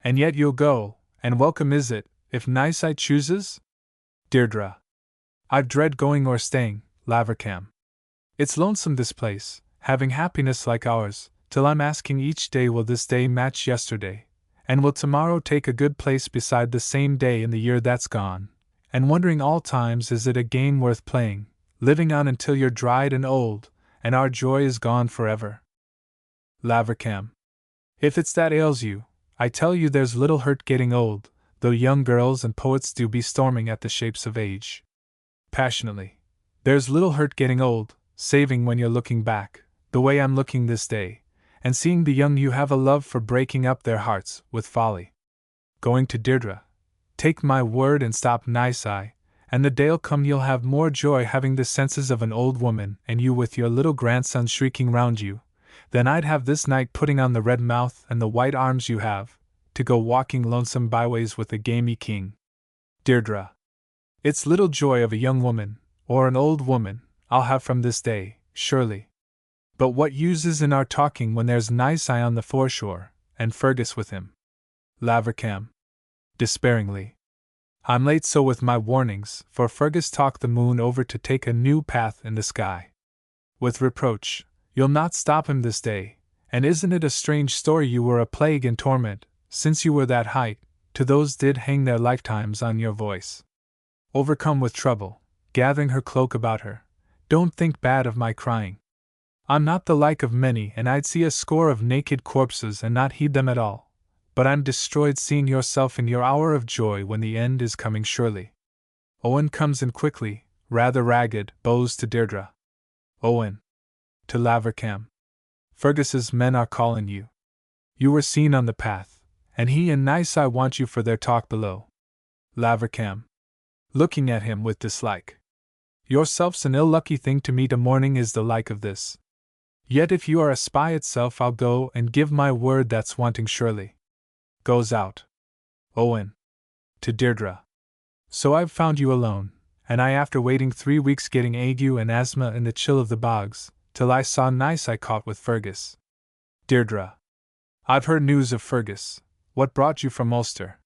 [SPEAKER 1] And yet you'll go, and welcome is it, if Nisai chooses? Deirdre. I've dread going or staying, Lavercam. It's lonesome this place, having happiness like ours, till I'm asking each day will this day match yesterday, and will tomorrow take a good place beside the same day in the year that's gone, and wondering all times is it a game worth playing, living on until you're dried and old, and our joy is gone forever. Lavercam. If it's that ails you, I tell you there's little hurt getting old, though young girls and poets do be storming at the shapes of age. Passionately. There's little hurt getting old, saving when you're looking back, the way I'm looking this day, and seeing the young you have a love for breaking up their hearts with folly. Going to Deirdre. Take my word and stop Nisai, and the day'll come you'll have more joy having the senses of an old woman and you with your little grandson shrieking round you, than I'd have this night putting on the red mouth and the white arms you have, to go walking lonesome byways with a gamey king. Deirdre. It's little joy of a young woman, or an old woman, I'll have from this day, surely. But what use is in our talking when there's Nisai on the foreshore, and Fergus with him? Lavercam. Despairingly. I'm late so with my warnings, for Fergus talked the moon over to take a new path in the sky. With reproach. You'll not stop him this day, and isn't it a strange story you were a plague and torment, since you were that height, to those did hang their lifetimes on your voice. Overcome with trouble, gathering her cloak about her, don't think bad of my crying. I'm not the like of many and I'd see a score of naked corpses and not heed them at all, but I'm destroyed seeing yourself in your hour of joy when the end is coming surely. Owen comes in quickly, rather ragged, bows to Deirdre. Owen. To Lavercam. Fergus's men are calling you. You were seen on the path, and he and Nisai want you for their talk below. Lavercam. Looking at him with dislike. Yourself's an ill-lucky thing to meet a morning is the like of this. Yet if you are a spy itself I'll go and give my word that's wanting surely. Goes out. Owen. To Deirdre. So I've found you alone, and I after waiting 3 weeks getting ague and asthma in the chill of the bogs, till I saw Nisai caught with Fergus. Deirdre. I've heard news of Fergus. What brought you from Ulster?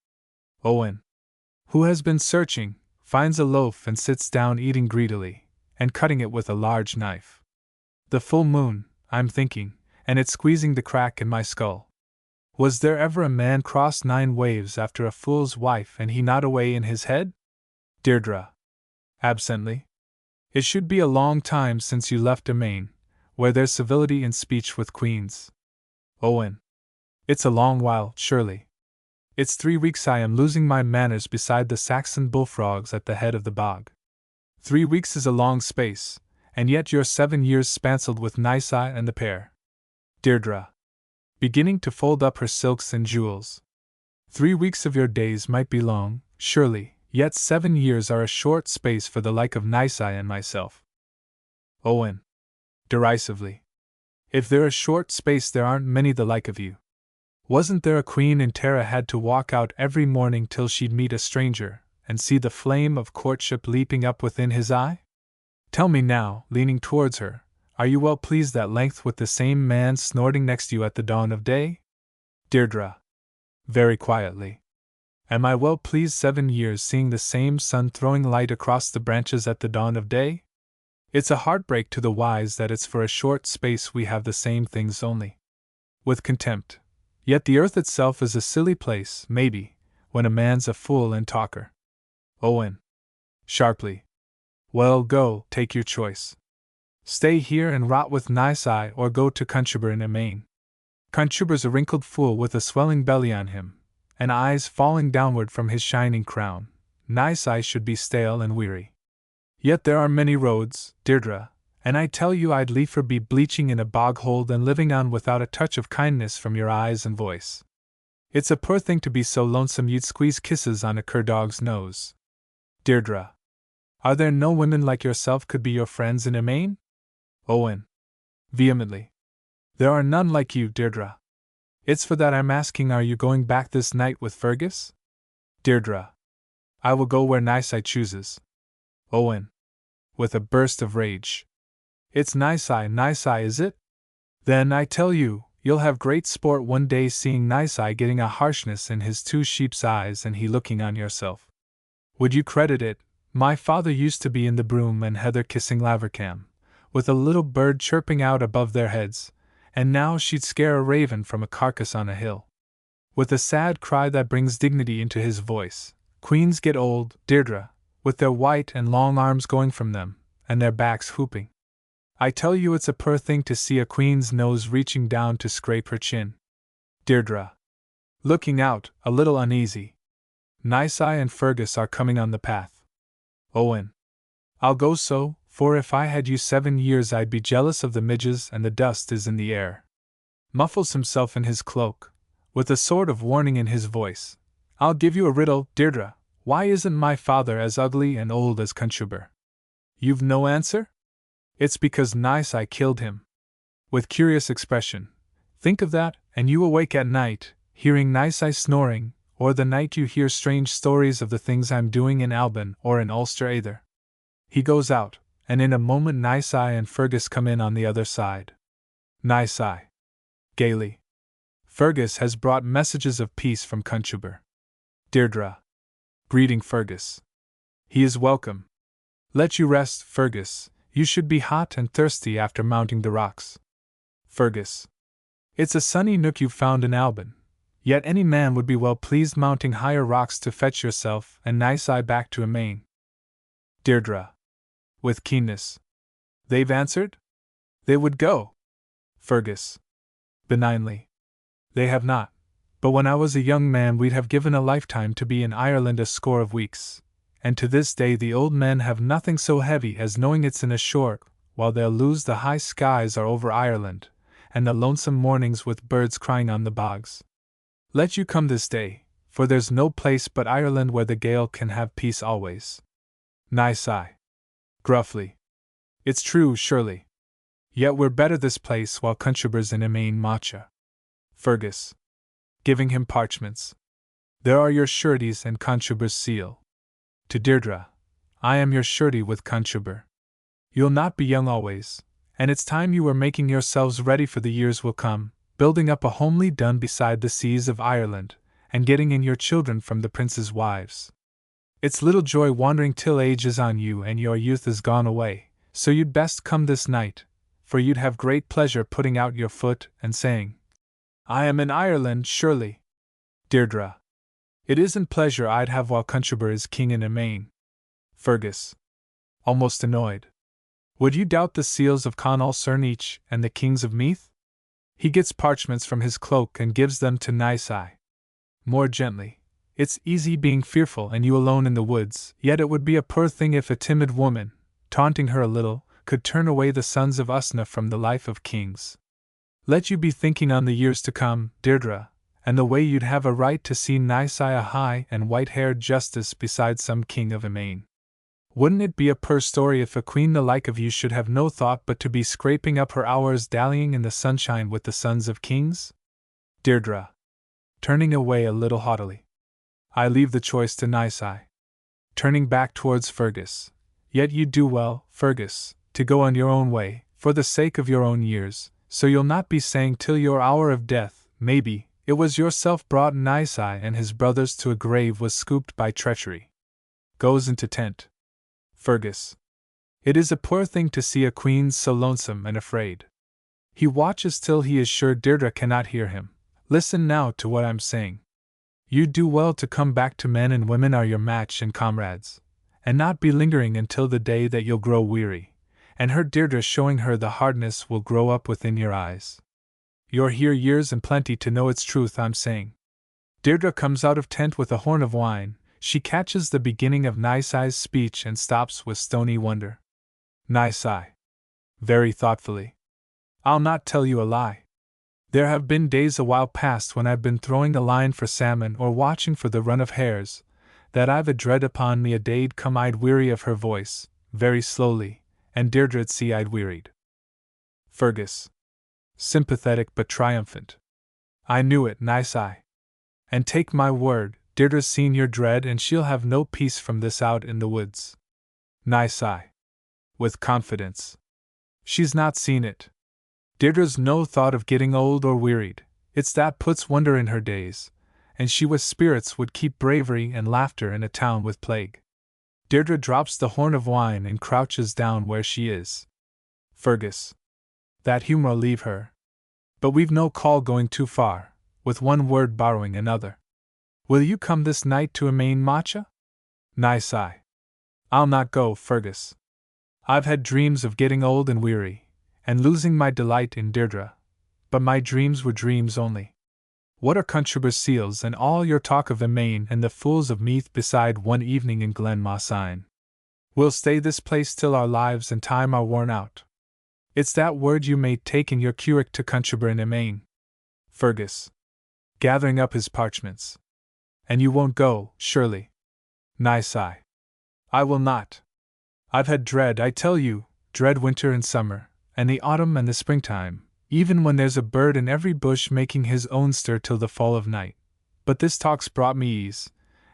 [SPEAKER 1] Owen. Who has been searching, finds a loaf and sits down eating greedily, and cutting it with a large knife. The full moon, I'm thinking, and it's squeezing the crack in my skull. Was there ever a man cross 9 waves after a fool's wife and he not away in his head? Deirdre. Absently. It should be a long time since you left Domain, where there's civility in speech with queens. Owen. It's a long while, surely. It's 3 weeks I am losing my manners beside the Saxon bullfrogs at the head of the bog. 3 weeks is a long space, and yet you're 7 years spancelled with Nysai and the pair. Deirdre. Beginning to fold up her silks and jewels. 3 weeks of your days might be long, surely, yet 7 years are a short space for the like of Nysai and myself. Owen. Derisively. If they're a short space, there aren't many the like of you. Wasn't there a queen in Tara had to walk out every morning till she'd meet a stranger, and see the flame of courtship leaping up within his eye? Tell me now, leaning towards her, are you well pleased at length with the same man snorting next you at the dawn of day? Deirdre. Very quietly. Am I well pleased 7 years seeing the same sun throwing light across the branches at the dawn of day? It's a heartbreak to the wise that it's for a short space we have the same things only. With contempt. Yet the earth itself is a silly place, maybe, when a man's a fool and talker. Owen. Sharply. Well, go, take your choice. Stay here and rot with Nysai or go to Conchubar in Amain. Conchubar's a wrinkled fool with a swelling belly on him, and eyes falling downward from his shining crown. Nysai should be stale and weary. Yet there are many roads, Deirdre, and I tell you I'd liefer be bleaching in a bog hole than living on without a touch of kindness from your eyes and voice. It's a poor thing to be so lonesome you'd squeeze kisses on a cur dog's nose. Deirdre. Are there no women like yourself could be your friends in Amain? Owen. Vehemently. There are none like you, Deirdre. It's for that I'm asking, are you going back this night with Fergus? Deirdre. I will go where Nysai chooses. Owen. With a burst of rage. It's Nysai, is it? Then I tell you, you'll have great sport one day seeing Nysai getting a harshness in his 2 sheep's eyes and he looking on yourself. Would you credit it, my father used to be in the broom and heather kissing Lavercam, with a little bird chirping out above their heads, and now she'd scare a raven from a carcass on a hill. With a sad cry that brings dignity into his voice, queens get old, Deirdre, with their white and long arms going from them, and their backs hooping. I tell you it's a poor thing to see a queen's nose reaching down to scrape her chin. Deirdre. Looking out, a little uneasy. Nysai and Fergus are coming on the path. Owen. I'll go so, for if I had you 7 years I'd be jealous of the midges and the dust is in the air. Muffles himself in his cloak, with a sort of warning in his voice. I'll give you a riddle, Deirdre. Why isn't my father as ugly and old as Conchubar? You've no answer? It's because Nysai killed him. With curious expression. Think of that, and you awake at night, hearing Nysai snoring, or the night you hear strange stories of the things I'm doing in Alban or in Ulster either. He goes out, and in a moment Nysai and Fergus come in on the other side. Nysai. Gaily. Fergus has brought messages of peace from Conchubar. Deirdre. Greeting Fergus. He is welcome. Let you rest, Fergus. You should be hot and thirsty after mounting the rocks. Fergus. It's a sunny nook you've found in Alban. Yet any man would be well pleased mounting higher rocks to fetch yourself and Nysai back to Amain. Deirdre. With keenness. They've answered? They would go. Fergus. Benignly. They have not. But when I was a young man we'd have given a lifetime to be in Ireland a score of weeks. And to this day the old men have nothing so heavy as knowing it's in a shore, while they'll lose the high skies are over Ireland, and the lonesome mornings with birds crying on the bogs. Let you come this day, for there's no place but Ireland where the Gael can have peace always. Nysai. Gruffly. It's true, surely. Yet we're better this place while Conchubar's in Amain Macha. Fergus. Giving him parchments. There are your sureties and Conchubar's seal. To Deirdre. I am your surety with Conchubar. You'll not be young always, and it's time you were making yourselves ready for the years will come, building up a homely dun beside the seas of Ireland, and getting in your children from the prince's wives. It's little joy wandering till age is on you and your youth is gone away, so you'd best come this night, for you'd have great pleasure putting out your foot and saying, I am in Ireland, surely. Deirdre. It isn't pleasure I'd have while Conchubar is king in Amain. Fergus. Almost annoyed. Would you doubt the seals of Conall Cernich and the kings of Meath? He gets parchments from his cloak and gives them to Nisai. More gently. It's easy being fearful and you alone in the woods, yet it would be a poor thing if a timid woman, taunting her a little, could turn away the sons of Usna from the life of kings. Let you be thinking on the years to come, Deirdre, and the way you'd have a right to see Nisai a high and white-haired justice beside some king of Emain. Wouldn't it be a poor story if a queen the like of you should have no thought but to be scraping up her hours dallying in the sunshine with the sons of kings? Deirdre. Turning away a little haughtily. I leave the choice to Nisai. Turning back towards Fergus. Yet you do well, Fergus, to go on your own way, for the sake of your own years, so you'll not be saying till your hour of death, maybe, it was yourself brought Nisai and his brothers to a grave was scooped by treachery. Goes into tent. Fergus. It is a poor thing to see a queen so lonesome and afraid. He watches till he is sure Deirdre cannot hear him. Listen now to what I'm saying. You do well to come back to men and women are your match and comrades, and not be lingering until the day that you'll grow weary, and her Deirdre showing her the hardness will grow up within your eyes. You're here years and plenty to know its truth, I'm saying. Deirdre comes out of tent with a horn of wine. She catches the beginning of Nisai's speech and stops with stony wonder. Nisai. Very thoughtfully. I'll not tell you a lie. There have been days a while past when I've been throwing a line for salmon or watching for the run of hares, that I've a dread upon me a day'd come I'd weary of her voice, very slowly, and Deirdre'd see I'd wearied. Fergus. Sympathetic but triumphant. I knew it, Nisai. And take my word, Deirdre's seen your dread and she'll have no peace from this out in the woods. Nisai. With confidence. She's not seen it. Deirdre's no thought of getting old or wearied, it's that puts wonder in her days, and she with spirits would keep bravery and laughter in a town with plague. Deirdre drops the horn of wine and crouches down where she is. Fergus. That humor'll leave her. But we've no call going too far, with one word borrowing another. Will you come this night to Emain Matcha? Nisai. I'll not go, Fergus. I've had dreams of getting old and weary, and losing my delight in Deirdre, but my dreams were dreams only. What are Conchubar's seals and all your talk of Emain and the fools of Meath beside one evening in Glen Mossine? We'll stay this place till our lives and time are worn out. It's that word you may take in your curric to Conchubar in Emain. Fergus. Gathering up his parchments. And you won't go, surely. Nisai. I will not. I've had dread, I tell you, dread winter and summer, and the autumn and the springtime, even when there's a bird in every bush making his own stir till the fall of night. But this talk's brought me ease,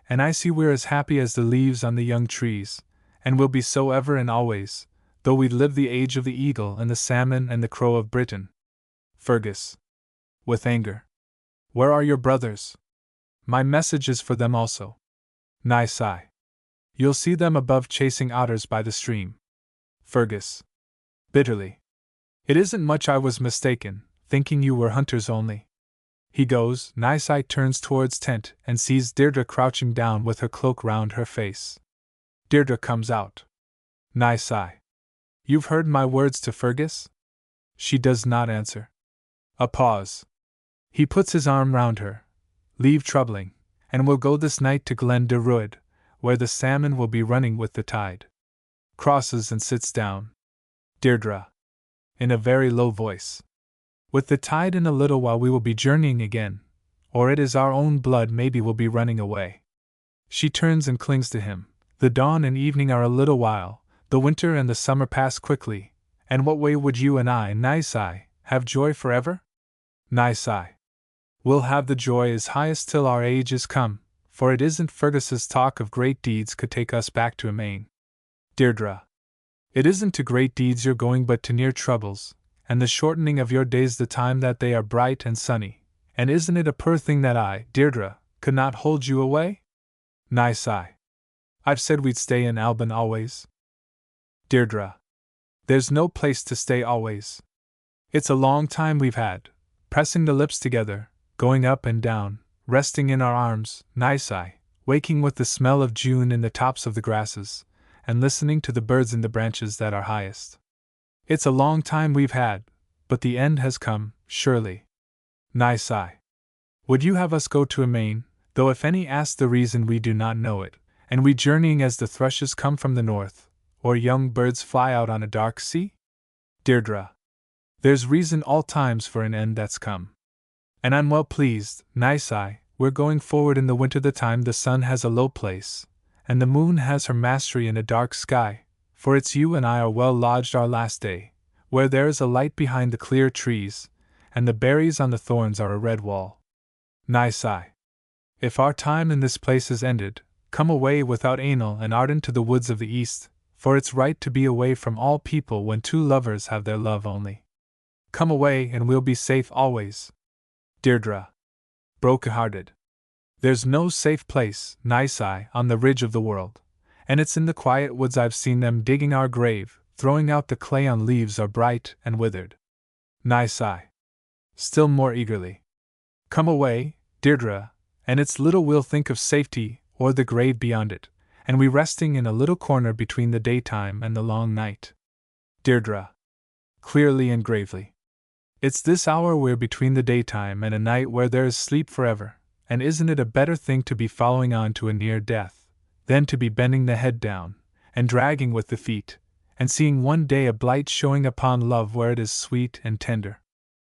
[SPEAKER 1] and I see we're as happy as the leaves on the young trees, and will be so ever and always, though we live the age of the eagle and the salmon and the crow of Britain. Fergus. With anger. Where are your brothers? My message is for them also. Nisai. You'll see them above chasing otters by the stream. Fergus. Bitterly. It isn't much I was mistaken, thinking you were hunters only. He goes, Nisai turns towards tent and sees Deirdre crouching down with her cloak round her face. Deirdre comes out. Nisai. You've heard my words to Fergus? She does not answer. A pause. He puts his arm round her. Leave troubling, and we'll go this night to Glen de Ruid, where the salmon will be running with the tide. Crosses and sits down. Deirdre. In a very low voice. With the tide in a little while we will be journeying again, or it is our own blood maybe will be running away. She turns and clings to him. The dawn and evening are a little while, the winter and the summer pass quickly, and what way would you and I, Nisai, have joy forever? Nisai. We'll have the joy as highest till our age is come, for it isn't Fergus's talk of great deeds could take us back to Emain. Deirdre. It isn't to great deeds you're going but to near troubles, and the shortening of your days the time that they are bright and sunny, and isn't it a poor thing that I, Deirdre, could not hold you away? Nisai. I've said we'd stay in Alban always. Deirdre. There's no place to stay always. It's a long time we've had, pressing the lips together, going up and down, resting in our arms, Nisai, waking with the smell of June in the tops of the grasses, and listening to the birds in the branches that are highest. It's a long time we've had, but the end has come, surely. Nice eye. Would you have us go to Amain, though if any ask the reason we do not know it, and we journeying as the thrushes come from the north, or young birds fly out on a dark sea? Deirdre. There's reason all times for an end that's come. And I'm well pleased, nice eye, we're going forward in the winter the time the sun has a low place, and the moon has her mastery in a dark sky, for it's you and I are well lodged our last day, where there is a light behind the clear trees, and the berries on the thorns are a red wall. Nice eye. If our time in this place is ended, come away without Anil and Arden to the woods of the east, for it's right to be away from all people when two lovers have their love only. Come away and we'll be safe always. Deirdre. Broken-hearted. There's no safe place, nice eye, on the ridge of the world, and it's in the quiet woods I've seen them digging our grave, throwing out the clay on leaves are bright and withered. Nice eye. Still more eagerly. Come away, Deirdre, and it's little we'll think of safety, or the grave beyond it, and we resting in a little corner between the daytime and the long night. Deirdre. Clearly and gravely. It's this hour we're between the daytime and a night where there is sleep forever, and isn't it a better thing to be following on to a near death, than to be bending the head down, and dragging with the feet, and seeing one day a blight showing upon love where it is sweet and tender?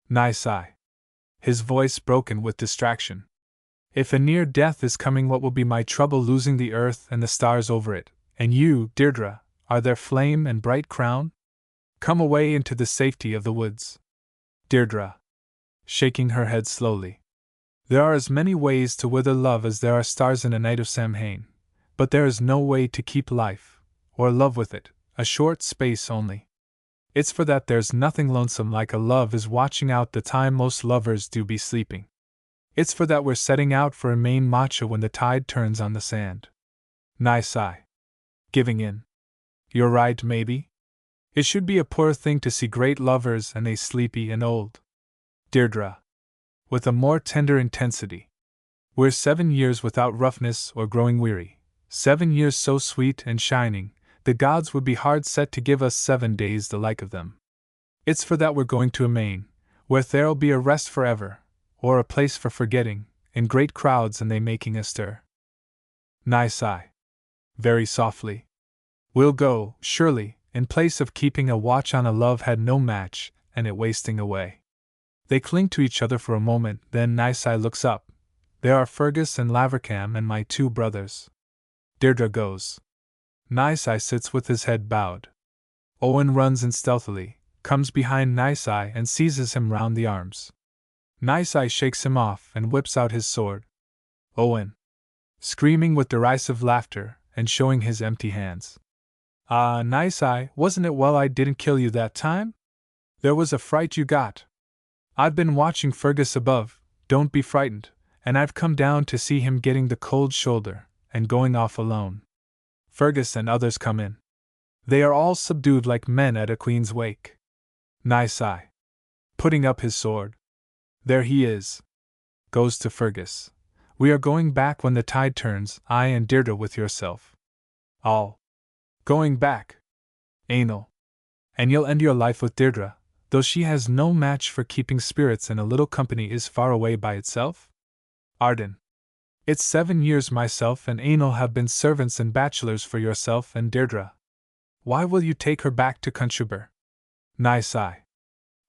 [SPEAKER 1] Nice eye. His voice broken with distraction. If a near death is coming, what will be my trouble losing the earth and the stars over it, and you, Deirdre, are their flame and bright crown? Come away into the safety of the woods. Deirdre. Shaking her head slowly. There are as many ways to wither love as there are stars in a night of Samhain, but there is no way to keep life, or love with it, a short space only. It's for that there's nothing lonesome like a love is watching out the time most lovers do be sleeping. It's for that we're setting out for a main matcha when the tide turns on the sand. Nice eye. Giving in. You're right, maybe? It should be a poor thing to see great lovers and they sleepy and old. Deirdre. With a more tender intensity. We're 7 years without roughness or growing weary, 7 years so sweet and shining, the gods would be hard set to give us 7 days the like of them. It's for that we're going to Amain, where there'll be a rest forever, or a place for forgetting, in great crowds and they making a stir. Nice eye. Very softly. We'll go, surely, in place of keeping a watch on a love had no match, and it wasting away. They cling to each other for a moment, then Nice eye looks up. There are Fergus and Lavercam and my 2 brothers. Deirdre goes. Nice eye sits with his head bowed. Owen runs in stealthily, comes behind Nice eye and seizes him round the arms. Nice eye shakes him off and whips out his sword. Owen. Screaming with derisive laughter and showing his empty hands. Ah, Nice eye, wasn't it well I didn't kill you that time? There was a fright you got. I've been watching Fergus above, don't be frightened, and I've come down to see him getting the cold shoulder, and going off alone. Fergus and others come in. They are all subdued like men at a queen's wake. Nice eye. Putting up his sword. There he is. Goes to Fergus. We are going back when the tide turns, I and Deirdre with yourself. All. Going back. Anal. And you'll end your life with Deirdre, though she has no match for keeping spirits and a little company is far away by itself? Arden. It's 7 years myself and Anal have been servants and bachelors for yourself and Deirdre. Why will you take her back to Conchubar? Nice eye.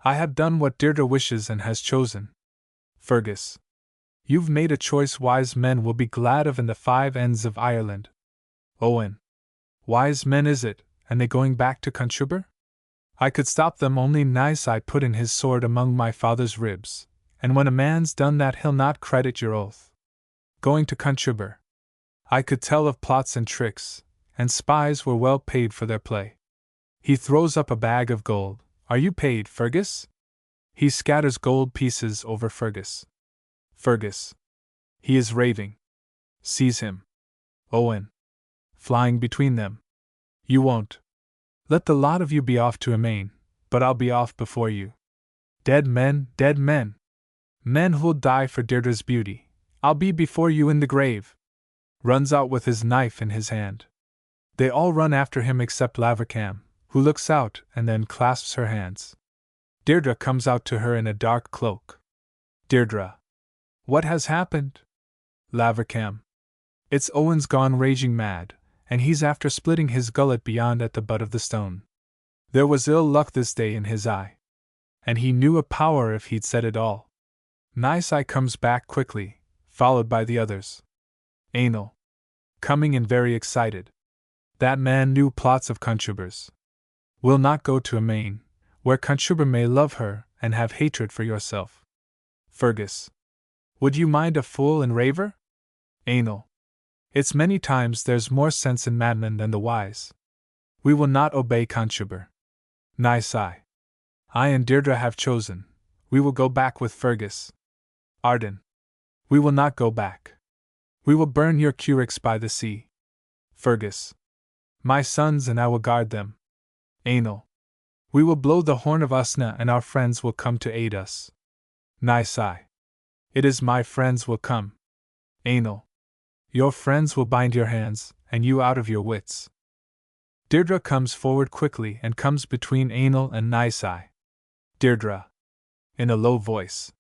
[SPEAKER 1] I have done what Deirdre wishes and has chosen. Fergus. You've made a choice wise men will be glad of in the 5 ends of Ireland. Owen. Wise men is it, and they going back to Conchubar? I could stop them only Nice eye put in his sword among my father's ribs, and when a man's done that he'll not credit your oath. Going to Conchubar. I could tell of plots and tricks, and spies were well paid for their play. He throws up a bag of gold. Are you paid, Fergus? He scatters gold pieces over Fergus. Fergus. He is raving. Seize him. Owen. Flying between them. You won't. Let the lot of you be off to Amain, but I'll be off before you. Dead men, dead men. Men who'll die for Deirdre's beauty. I'll be before you in the grave. Runs out with his knife in his hand. They all run after him except Lavercam, who looks out and then clasps her hands. Deirdre comes out to her in a dark cloak. Deirdre. What has happened? Lavercam. It's Owen's gone raging mad, and he's after splitting his gullet beyond at the butt of the stone. There was ill luck this day in his eye. And he knew a power if he'd said it all. Nice Eye comes back quickly, followed by the others. Anal. Coming in very excited. That man knew plots of Conchubar's. Will not go to Amain, where Conchubar may love her and have hatred for yourself. Fergus. Would you mind a fool and raver? Anal. It's many times there's more sense in madmen than the wise. We will not obey Conchubar. Nice Eye. I and Deirdre have chosen. We will go back with Fergus. Arden. We will not go back. We will burn your curricks by the sea. Fergus. My sons and I will guard them. Anal. We will blow the horn of Usna and our friends will come to aid us. Nice Eye. It is my friends will come. Anal. Your friends will bind your hands, and you out of your wits. Deirdre comes forward quickly and comes between Anal and Nice Eye. Deirdre. In a low voice.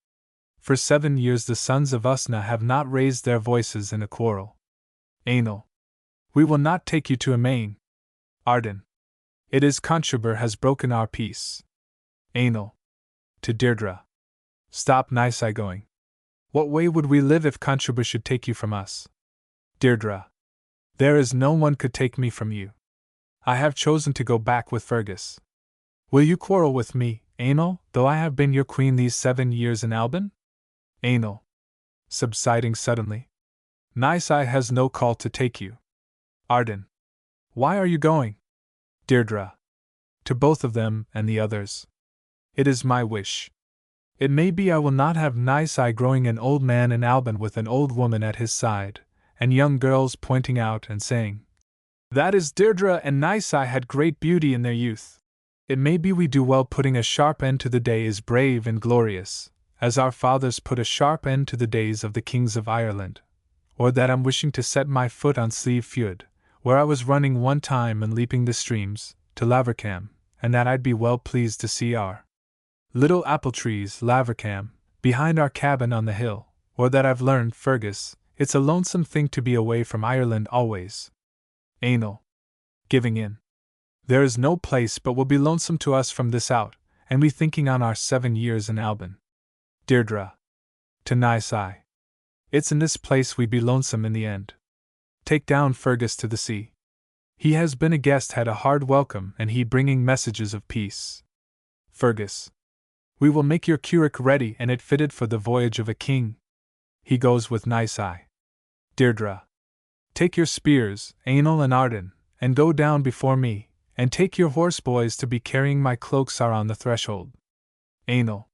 [SPEAKER 1] For 7 years the sons of Usna have not raised their voices in a quarrel. Anal. We will not take you to Amain. Arden. It is Conchubar has broken our peace. Anal. To Deirdre. Stop Nice Eye going. What way would we live if Conchubar should take you from us? Deirdre. There is no one could take me from you. I have chosen to go back with Fergus. Will you quarrel with me, Anal, though I have been your queen these 7 years in Alban? Anal. Subsiding suddenly. Nice Eye has no call to take you. Arden. Why are you going? Deirdre. To both of them and the others. It is my wish. It may be I will not have Nice Eye growing an old man in Alban with an old woman at his side, and young girls pointing out and saying, that is Deirdre and Nice Eye had great beauty in their youth. It may be we do well putting a sharp end to the day is brave and glorious, as our fathers put a sharp end to the days of the kings of Ireland, or that I'm wishing to set my foot on Slieve Fuad, where I was running one time and leaping the streams, to Lavercam, and that I'd be well pleased to see our little apple trees, Lavercam, behind our cabin on the hill, or that I've learned, Fergus, it's a lonesome thing to be away from Ireland always. Anal. Giving in. There is no place but will be lonesome to us from this out, and we thinking on our 7 years in Alban. Deirdre. To Nice Eye. It's in this place we be lonesome in the end. Take down Fergus to the sea. He has been a guest had a hard welcome and he bringing messages of peace. Fergus. We will make your currick ready and it fitted for the voyage of a king. He goes with Nice Eye. Deirdre. Take your spears, Anal and Arden, and go down before me, and take your horse boys to be carrying my cloaks are on the threshold. Anal.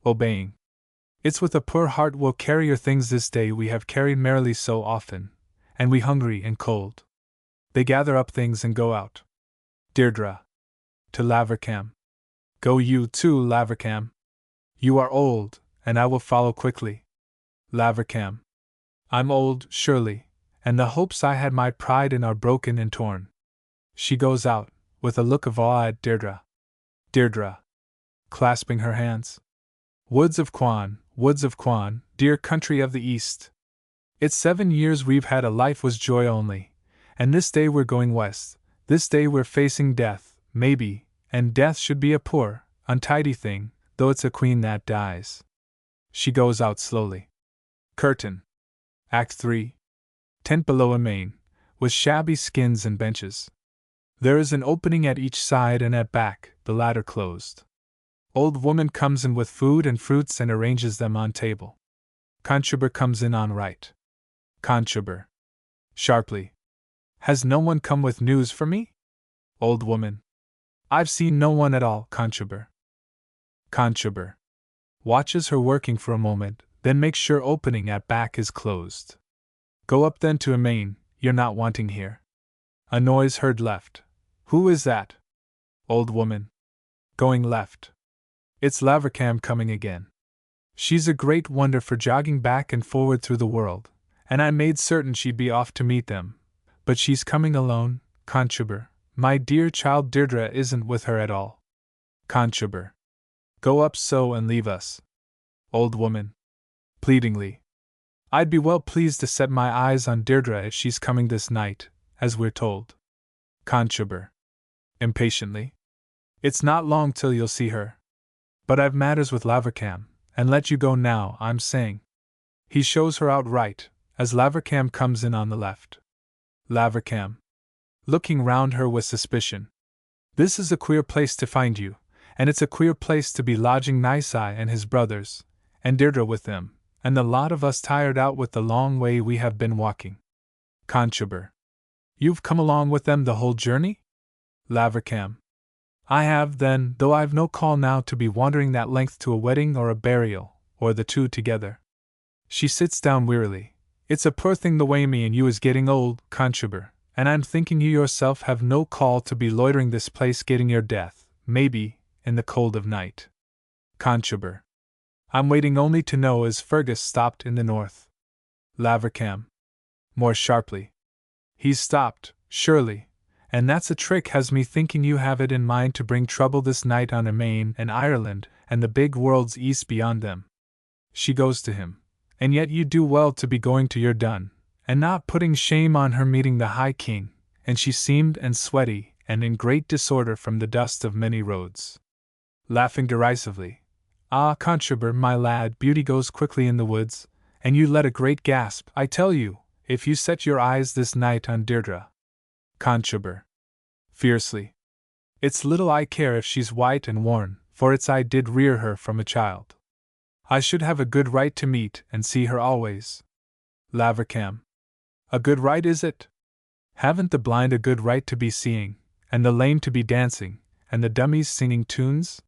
[SPEAKER 1] Obeying. It's with a poor heart we'll carry your things this day we have carried merrily so often, and we hungry and cold. They gather up things and go out. Deirdre. To Lavercam. Go you too, Lavercam. You are old, and I will follow quickly. Lavercam. I'm old, surely, and the hopes I had my pride in are broken and torn. She goes out, with a look of awe at Deirdre. Deirdre. Clasping her hands. Woods of Quan, dear country of the East. It's 7 years we've had a life was joy only, and this day we're going west, this day we're facing death, maybe, and death should be a poor, untidy thing, though it's a queen that dies. She goes out slowly. Curtain. Act 3. Tent below Amain, with shabby skins and benches. There is an opening at each side and at back, the latter closed. Old woman comes in with food and fruits and arranges them on table. Conchubar comes in on right. Conchubar. Sharply. Has no one come with news for me? Old woman. I've seen no one at all, Conchubar. Conchubar. Watches her working for a moment, then makes sure opening at back is closed. Go up then to Amain, you're not wanting here. A noise heard left. Who is that? Old woman. Going left. It's Lavercam coming again. She's a great wonder for jogging back and forward through the world, and I made certain she'd be off to meet them. But she's coming alone, Conchubar, my dear child Deirdre isn't with her at all. Conchubar. Go up so and leave us. Old woman. Pleadingly. I'd be well pleased to set my eyes on Deirdre if she's coming this night, as we're told. Conchubar. Impatiently. It's not long till you'll see her. But I've matters with Lavercam, and let you go now, I'm saying. He shows her out right, as Lavercam comes in on the left. Lavercam. Looking round her with suspicion. This is a queer place to find you, and it's a queer place to be lodging Nisai and his brothers, and Deirdre with them, and the lot of us tired out with the long way we have been walking. Conchubar. You've come along with them the whole journey? Lavercam. I have, then, though I've no call now to be wandering that length to a wedding or a burial, or the two together. She sits down wearily. It's a poor thing the way me and you is getting old, Conchubar, and I'm thinking you yourself have no call to be loitering this place getting your death, maybe, in the cold of night. Conchubar. I'm waiting only to know is Fergus stopped in the north. Lavercam. More sharply. He's stopped, surely, and that's a trick has me thinking you have it in mind to bring trouble this night on Maine and Ireland and the big worlds east beyond them. She goes to him. And yet you do well to be going to your done, and not putting shame on her meeting the High King, and she seemed and sweaty, and in great disorder from the dust of many roads. Laughing derisively. Ah, Conchubar, my lad, beauty goes quickly in the woods, and you let a great gasp, I tell you, if you set your eyes this night on Deirdre. Conchubar. Fiercely. It's little I care if she's white and worn, for it's I did rear her from a child. I should have a good right to meet and see her always. Lavercam. A good right is it? Haven't the blind a good right to be seeing, and the lame to be dancing, and the dummies singing tunes?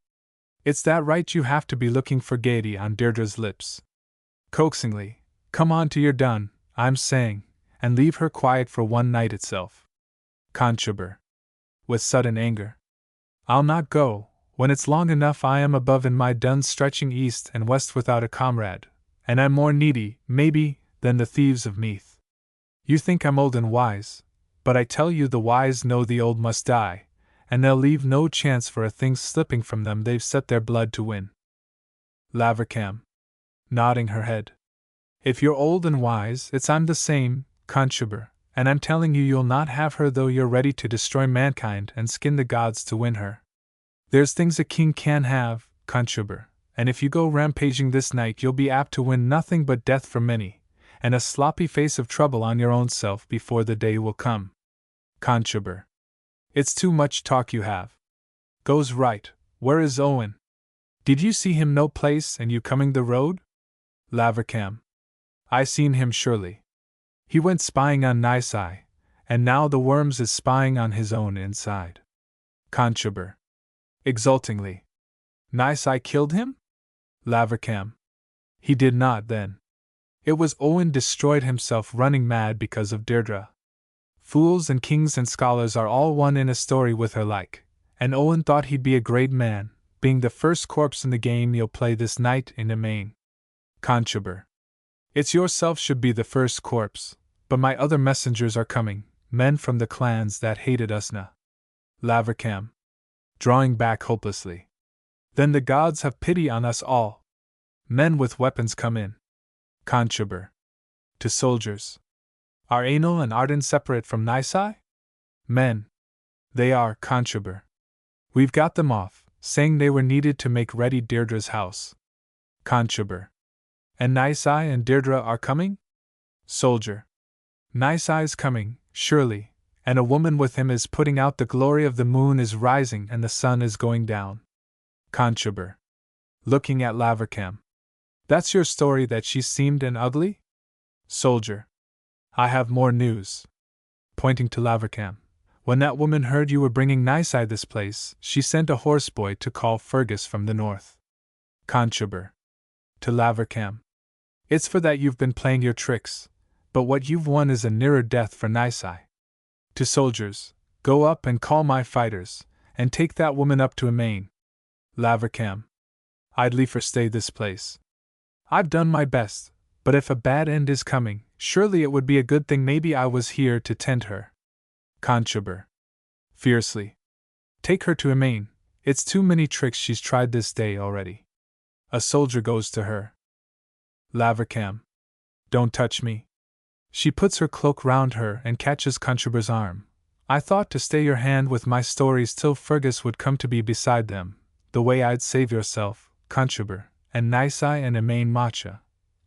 [SPEAKER 1] It's that right you have to be looking for gaiety on Deirdre's lips. Coaxingly, come on to your done, I'm saying, and leave her quiet for one night itself. Conchubar. With sudden anger. I'll not go. When it's long enough I am above in my dun stretching east and west without a comrade, and I'm more needy, maybe, than the thieves of Meath. You think I'm old and wise, but I tell you the wise know the old must die, and they'll leave no chance for a thing slipping from them they've set their blood to win. Lavercam. Nodding her head. If you're old and wise, it's I'm the same, Conchubar, and I'm telling you you'll not have her though you're ready to destroy mankind and skin the gods to win her. There's things a king can have, Conchubar, and if you go rampaging this night you'll be apt to win nothing but death for many, and a sloppy face of trouble on your own self before the day will come. Conchubar. It's too much talk you have. Goes right, where is Owen? Did you see him no place and you coming the road? Lavercam. I seen him surely. He went spying on Nisai, and now the worms is spying on his own inside. Conchubar. Exultingly. Nisai killed him? Lavercam. He did not, then. It was Owen destroyed himself running mad because of Deirdre. Fools and kings and scholars are all one in a story with her like, and Owen thought he'd be a great man, being the first corpse in the game you'll play this night in Maine. Conchubar. It's yourself should be the first corpse, but my other messengers are coming, men from the clans that hated usna. Lavercam. Drawing back hopelessly. Then the gods have pity on us all. Men with weapons come in. Conchubar. To soldiers. Are Anil and Arden separate from Nisai? Men. They are, Conchubar. We've got them off, saying they were needed to make ready Deirdre's house. Conchubar. And Nisai and Deirdre are coming? Soldier. Nisai's coming, surely, and a woman with him is putting out the glory of the moon is rising and the sun is going down. Conchubar. Looking at Lavercam. That's your story that she seemed and ugly? Soldier. I have more news. Pointing to Lavercam. When that woman heard you were bringing Nisai this place, she sent a horseboy to call Fergus from the north. Conchubar. To Lavercam. It's for that you've been playing your tricks, but what you've won is a nearer death for Nisai. To soldiers, go up and call my fighters, and take that woman up to Maine. Lavercam. I'd liefer stay this place. I've done my best, but if a bad end is coming, surely it would be a good thing maybe I was here to tend her. Conchubar. Fiercely. Take her to Emain. It's too many tricks she's tried this day already. A soldier goes to her. Lavercam. Don't touch me. She puts her cloak round her and catches Conchobar's arm. I thought to stay your hand with my stories till Fergus would come to be beside them, the way I'd save yourself, Conchobar, and Nisai and Emain Macha.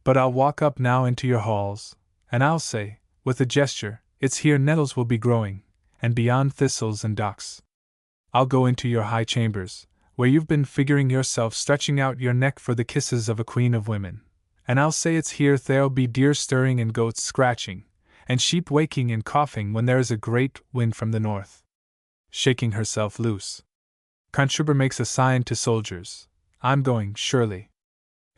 [SPEAKER 1] But I'll walk up now into your halls, and I'll say, with a gesture, it's here nettles will be growing, and beyond thistles and docks. I'll go into your high chambers, where you've been figuring yourself stretching out your neck for the kisses of a queen of women, and I'll say it's here there'll be deer stirring and goats scratching, and sheep waking and coughing when there is a great wind from the north. Shaking herself loose, Conchobar makes a sign to soldiers. I'm going, surely.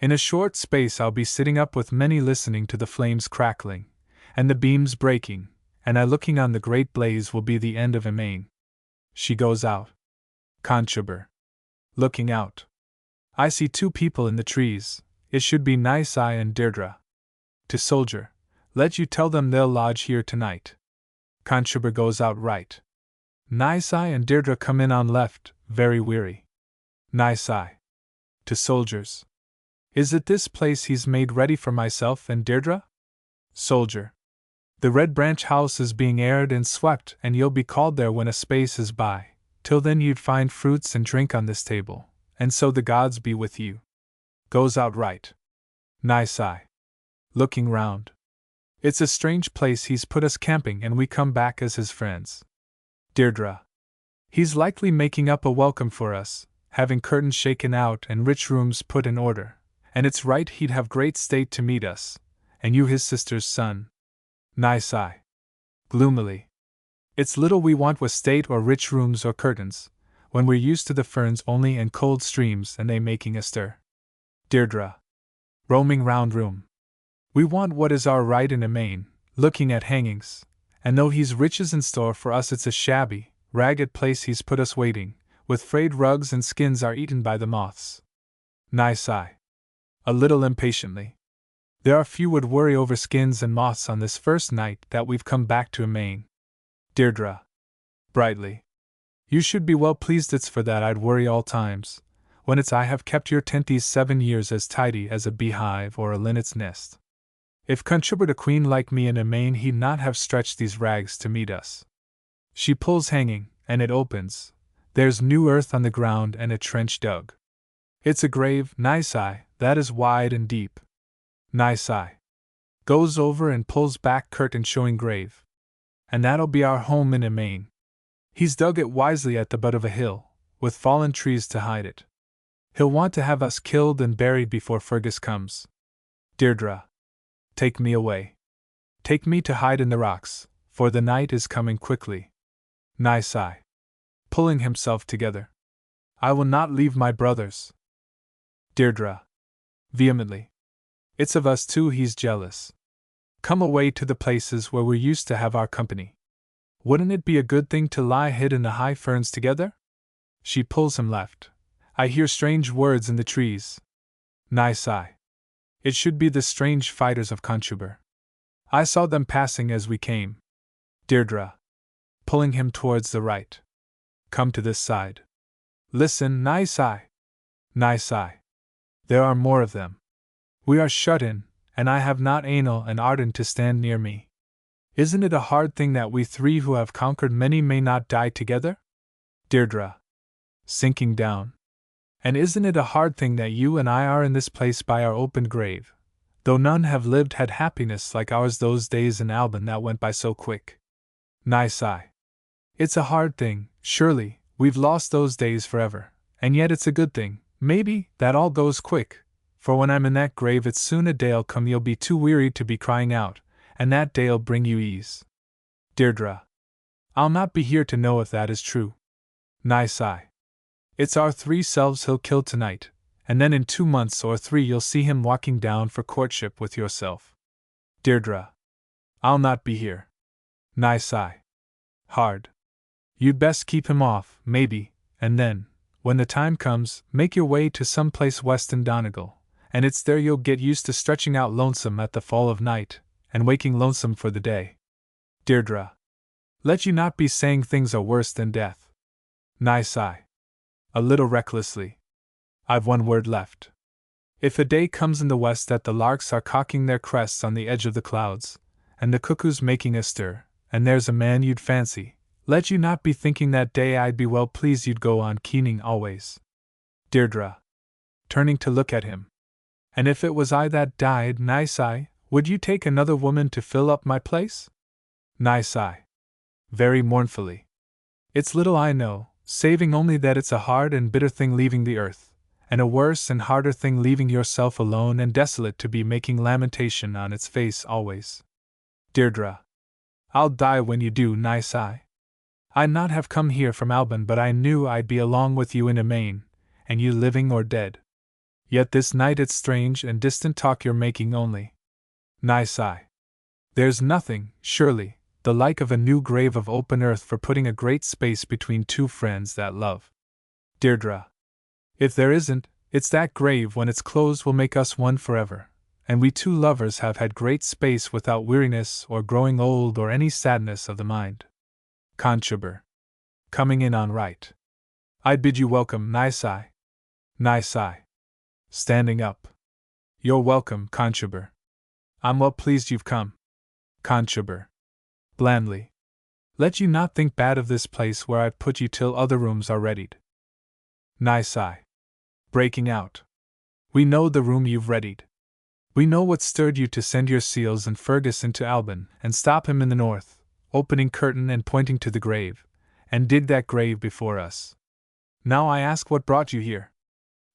[SPEAKER 1] In a short space I'll be sitting up with many listening to the flames crackling, and the beams breaking, and I looking on the great blaze will be the end of Emain. She goes out. Conchobar. Looking out. I see two people in the trees. It should be Nisai and Deirdre. To soldier. Let you tell them they'll lodge here tonight. Conchobar goes out right. Nisai and Deirdre come in on left, very weary. Nisai. To soldiers. Is it this place he's made ready for myself and Deirdre? Soldier. The Red Branch house is being aired and swept, and you'll be called there when a space is by. Till then you'd find fruits and drink on this table, and so the gods be with you. Goes out right. Nisai. Looking round. It's a strange place he's put us camping, and we come back as his friends. Deirdre. He's likely making up a welcome for us, having curtains shaken out and rich rooms put in order, and it's right he'd have great state to meet us, and you his sister's son. Nisai. Gloomily. It's little we want with state or rich rooms or curtains, when we're used to the ferns only and cold streams and they making a stir. Deirdre. Roaming round room. We want what is our right in Emain, looking at hangings, and though he's riches in store for us it's a shabby, ragged place he's put us waiting, with frayed rugs and skins are eaten by the moths. Nisai. A little impatiently. There are few would worry over skins and moths on this first night that we've come back to Emain. Deirdre. Brightly. You should be well pleased it's for that I'd worry all times, when it's I have kept your tent these 7 years as tidy as a beehive or a linnet's nest. If Conchobar a queen like me in Emain he'd not have stretched these rags to meet us. She pulls hanging, and it opens. There's new earth on the ground and a trench dug. It's a grave, Nisai, that is wide and deep. Nisai. Goes over and pulls back curtain showing grave. And that'll be our home in Emain. He's dug it wisely at the butt of a hill, with fallen trees to hide it. He'll want to have us killed and buried before Fergus comes. Deirdre. Take me away. Take me to hide in the rocks, for the night is coming quickly. Nisai. Pulling himself together. I will not leave my brothers. Deirdre. Vehemently. It's of us two he's jealous. Come away to the places where we're used to have our company. Wouldn't it be a good thing to lie hid in the high ferns together? She pulls him left. I hear strange words in the trees. Nisai. It should be the strange fighters of Conchobar. I saw them passing as we came. Deirdre. Pulling him towards the right. Come to this side. Listen, Nisai. Nisai. There are more of them. We are shut in, and I have not Anil and Arden to stand near me. Isn't it a hard thing that we three who have conquered many may not die together? Deirdre. Sinking down. And isn't it a hard thing that you and I are in this place by our open grave, though none have lived had happiness like ours those days in Alban that went by so quick? Nisai. It's a hard thing, surely, we've lost those days forever, and yet it's a good thing, maybe, that all goes quick, for when I'm in that grave it's soon a day'll come you'll be too weary to be crying out, and that day'll bring you ease. Deirdre. I'll not be here to know if that is true. Nisai. It's our 3 selves he'll kill tonight, and then in 2 months or 3 you'll see him walking down for courtship with yourself. Deirdre. I'll not be here. Nisai. Hard. You'd best keep him off, maybe, and then, when the time comes, make your way to some place west in Donegal, and it's there you'll get used to stretching out lonesome at the fall of night, and waking lonesome for the day. Deirdre. Let you not be saying things are worse than death. Nisai. A little recklessly. I've one word left. If a day comes in the west that the larks are cocking their crests on the edge of the clouds, and the cuckoo's making a stir, and there's a man you'd fancy, let you not be thinking that day I'd be well pleased you'd go on keening always. Deirdre. Turning to look at him. And if it was I that died, Nisai, would you take another woman to fill up my place? Nisai. Very mournfully. It's little I know, saving only that it's a hard and bitter thing leaving the earth, and a worse and harder thing leaving yourself alone and desolate to be making lamentation on its face always. Deirdre. I'll die when you do, Nisai. I'd not have come here from Alban, but I knew I'd be along with you in Amain, and you living or dead. Yet this night it's strange and distant talk you're making only. Nisai. There's nothing, surely, the like of a new grave of open earth for putting a great space between two friends that love. Deirdre. If there isn't, it's that grave when it's closed will make us one forever, and we two lovers have had great space without weariness or growing old or any sadness of the mind. Conchubar. Coming in on right. I'd bid you welcome, Nisai. Nisai. Standing up. You're welcome, Conchubar. I'm well pleased you've come. Conchubar. Blandly. Let you not think bad of this place where I've put you till other rooms are readied. Nisai. Breaking out. We know the room you've readied. We know what stirred you to send your seals and Fergus into Alban, and stop him in the north, opening curtain and pointing to the grave, and dig that grave before us. Now I ask what brought you here?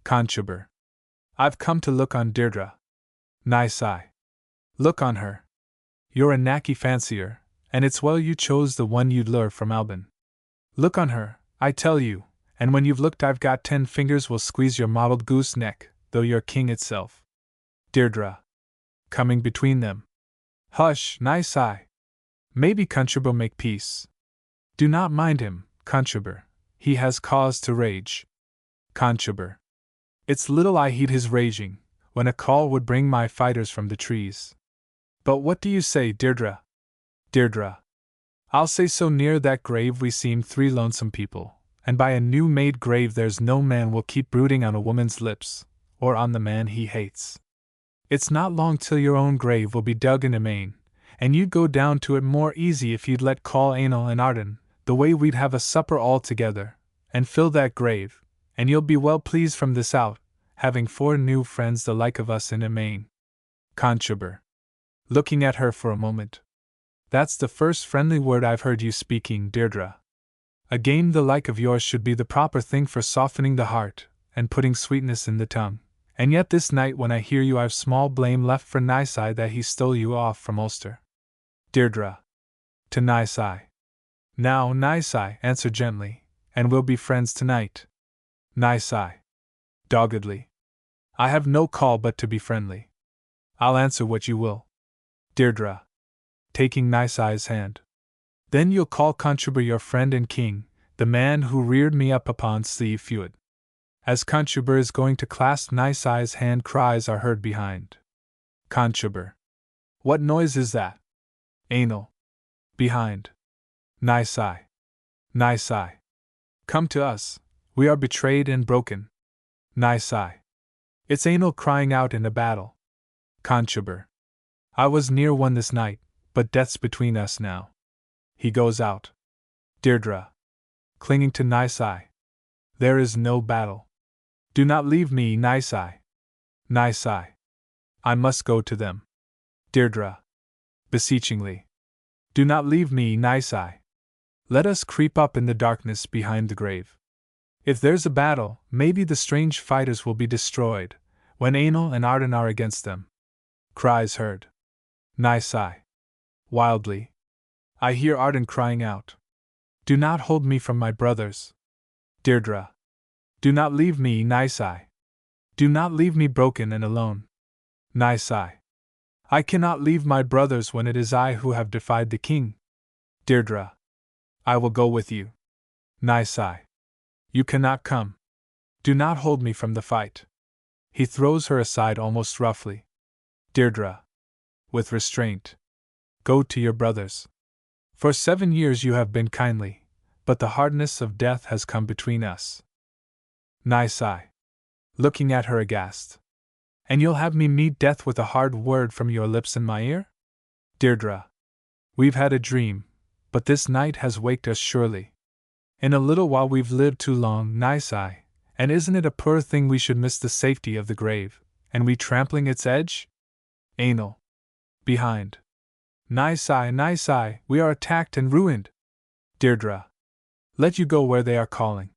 [SPEAKER 1] Conchubar. I've come to look on Deirdre. Nisai. Look on her. You're a knacky fancier, and it's well you chose the one you'd lure from Alban. Look on her, I tell you, and when you've looked I've got 10 fingers will squeeze your mottled goose neck, though you're king itself. Deirdre. Coming between them. Hush, Nisai. Maybe Conchubar make peace. Do not mind him, Conchubar. He has cause to rage. Conchubar. It's little I heed his raging, when a call would bring my fighters from the trees. But what do you say, Deirdre? Deirdre. I'll say so near that grave we seem 3 lonesome people, and by a new-made grave there's no man will keep brooding on a woman's lips, or on the man he hates. It's not long till your own grave will be dug in Amain, and you'd go down to it more easy if you'd let call Aenal and Arden, the way we'd have a supper all together, and fill that grave, and you'll be well pleased from this out, having 4 new friends the like of us in Amain. Conchubar. Looking at her for a moment. That's the first friendly word I've heard you speaking, Deirdre. A game the like of yours should be the proper thing for softening the heart, and putting sweetness in the tongue. And yet this night when I hear you I've small blame left for Nisai that he stole you off from Ulster. Deirdre. To Nisai. Now, Nisai, answer gently, and we'll be friends tonight. Nisai. Doggedly. I have no call but to be friendly. I'll answer what you will. Deirdre. Taking Nisai's hand. Then you'll call Conchubar your friend and king, the man who reared me up upon Slieve Fuad. As Conchubar is going to clasp Nisai's hand, cries are heard behind. Conchubar. What noise is that? Aenal. Behind. Nisai. Nisai. Come to us, we are betrayed and broken. Nisai. It's Aenal crying out in a battle. Conchubar. I was near one this night, but death's between us now. He goes out. Deirdre. Clinging to Nisai. There is no battle. Do not leave me, Nisai. Nisai. I must go to them. Deirdre. Beseechingly. Do not leave me, Nisai. Let us creep up in the darkness behind the grave. If there's a battle, maybe the strange fighters will be destroyed, when Aenal and Arden are against them. Cries heard. Nisai. Wildly. I hear Arden crying out. Do not hold me from my brothers. Deirdre. Do not leave me, Nisai. Do not leave me broken and alone. Nisai. I cannot leave my brothers when it is I who have defied the king. Deirdre. I will go with you. Nisai. You cannot come. Do not hold me from the fight. He throws her aside almost roughly. Deirdre. With restraint. Go to your brothers. For 7 years you have been kindly, but the hardness of death has come between us. Nisai, looking at her aghast. And you'll have me meet death with a hard word from your lips in my ear? Deirdre, we've had a dream, but this night has waked us surely. In a little while we've lived too long, Nisai, and isn't it a poor thing we should miss the safety of the grave, and we trampling its edge? Anal. Behind. Nisai, Nisai, we are attacked and ruined. Deirdre, let you go where they are calling.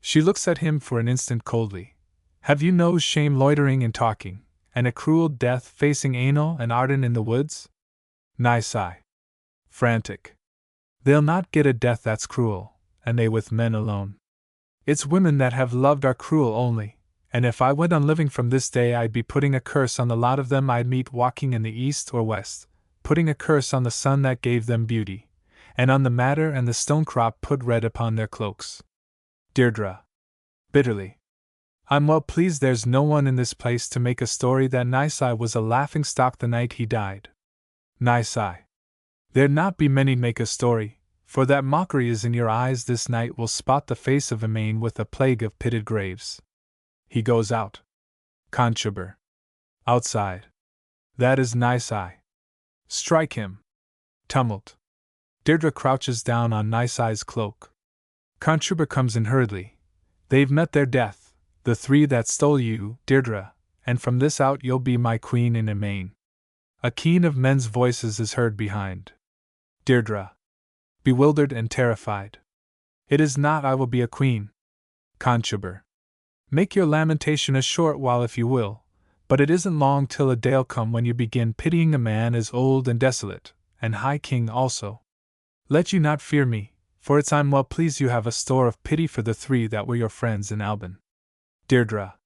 [SPEAKER 1] She looks at him for an instant coldly. Have you no shame loitering and talking, and a cruel death facing Anal and Arden in the woods? Nisai, frantic. They'll not get a death that's cruel, and they with men alone. It's women that have loved are cruel only, and if I went on living from this day I'd be putting a curse on the lot of them I'd meet walking in the east or west, putting a curse on the sun that gave them beauty, and on the madder and the stonecrop put red upon their cloaks. Deirdre, bitterly. I'm well pleased there's no one in this place to make a story that Nisai was a laughing-stock the night he died. Nisai, there'd not be many make a story, for that mockery is in your eyes this night will spot the face of Emain with a plague of pitted graves. He goes out. Conchubar. Outside. That is Nisai. Strike him. Tumult. Deirdre crouches down on Nisai's cloak. Conchubar comes in hurriedly. They've met their death. The 3 that stole you, Deirdre, and from this out you'll be my queen in Emain. A keen of men's voices is heard behind. Deirdre, bewildered and terrified. It is not I will be a queen. Conchubar, make your lamentation a short while if you will, but it isn't long till a day'll come when you begin pitying a man as old and desolate, and high king also. Let you not fear me, for it's I'm well pleased you have a store of pity for the 3 that were your friends in Alban. Deirdre,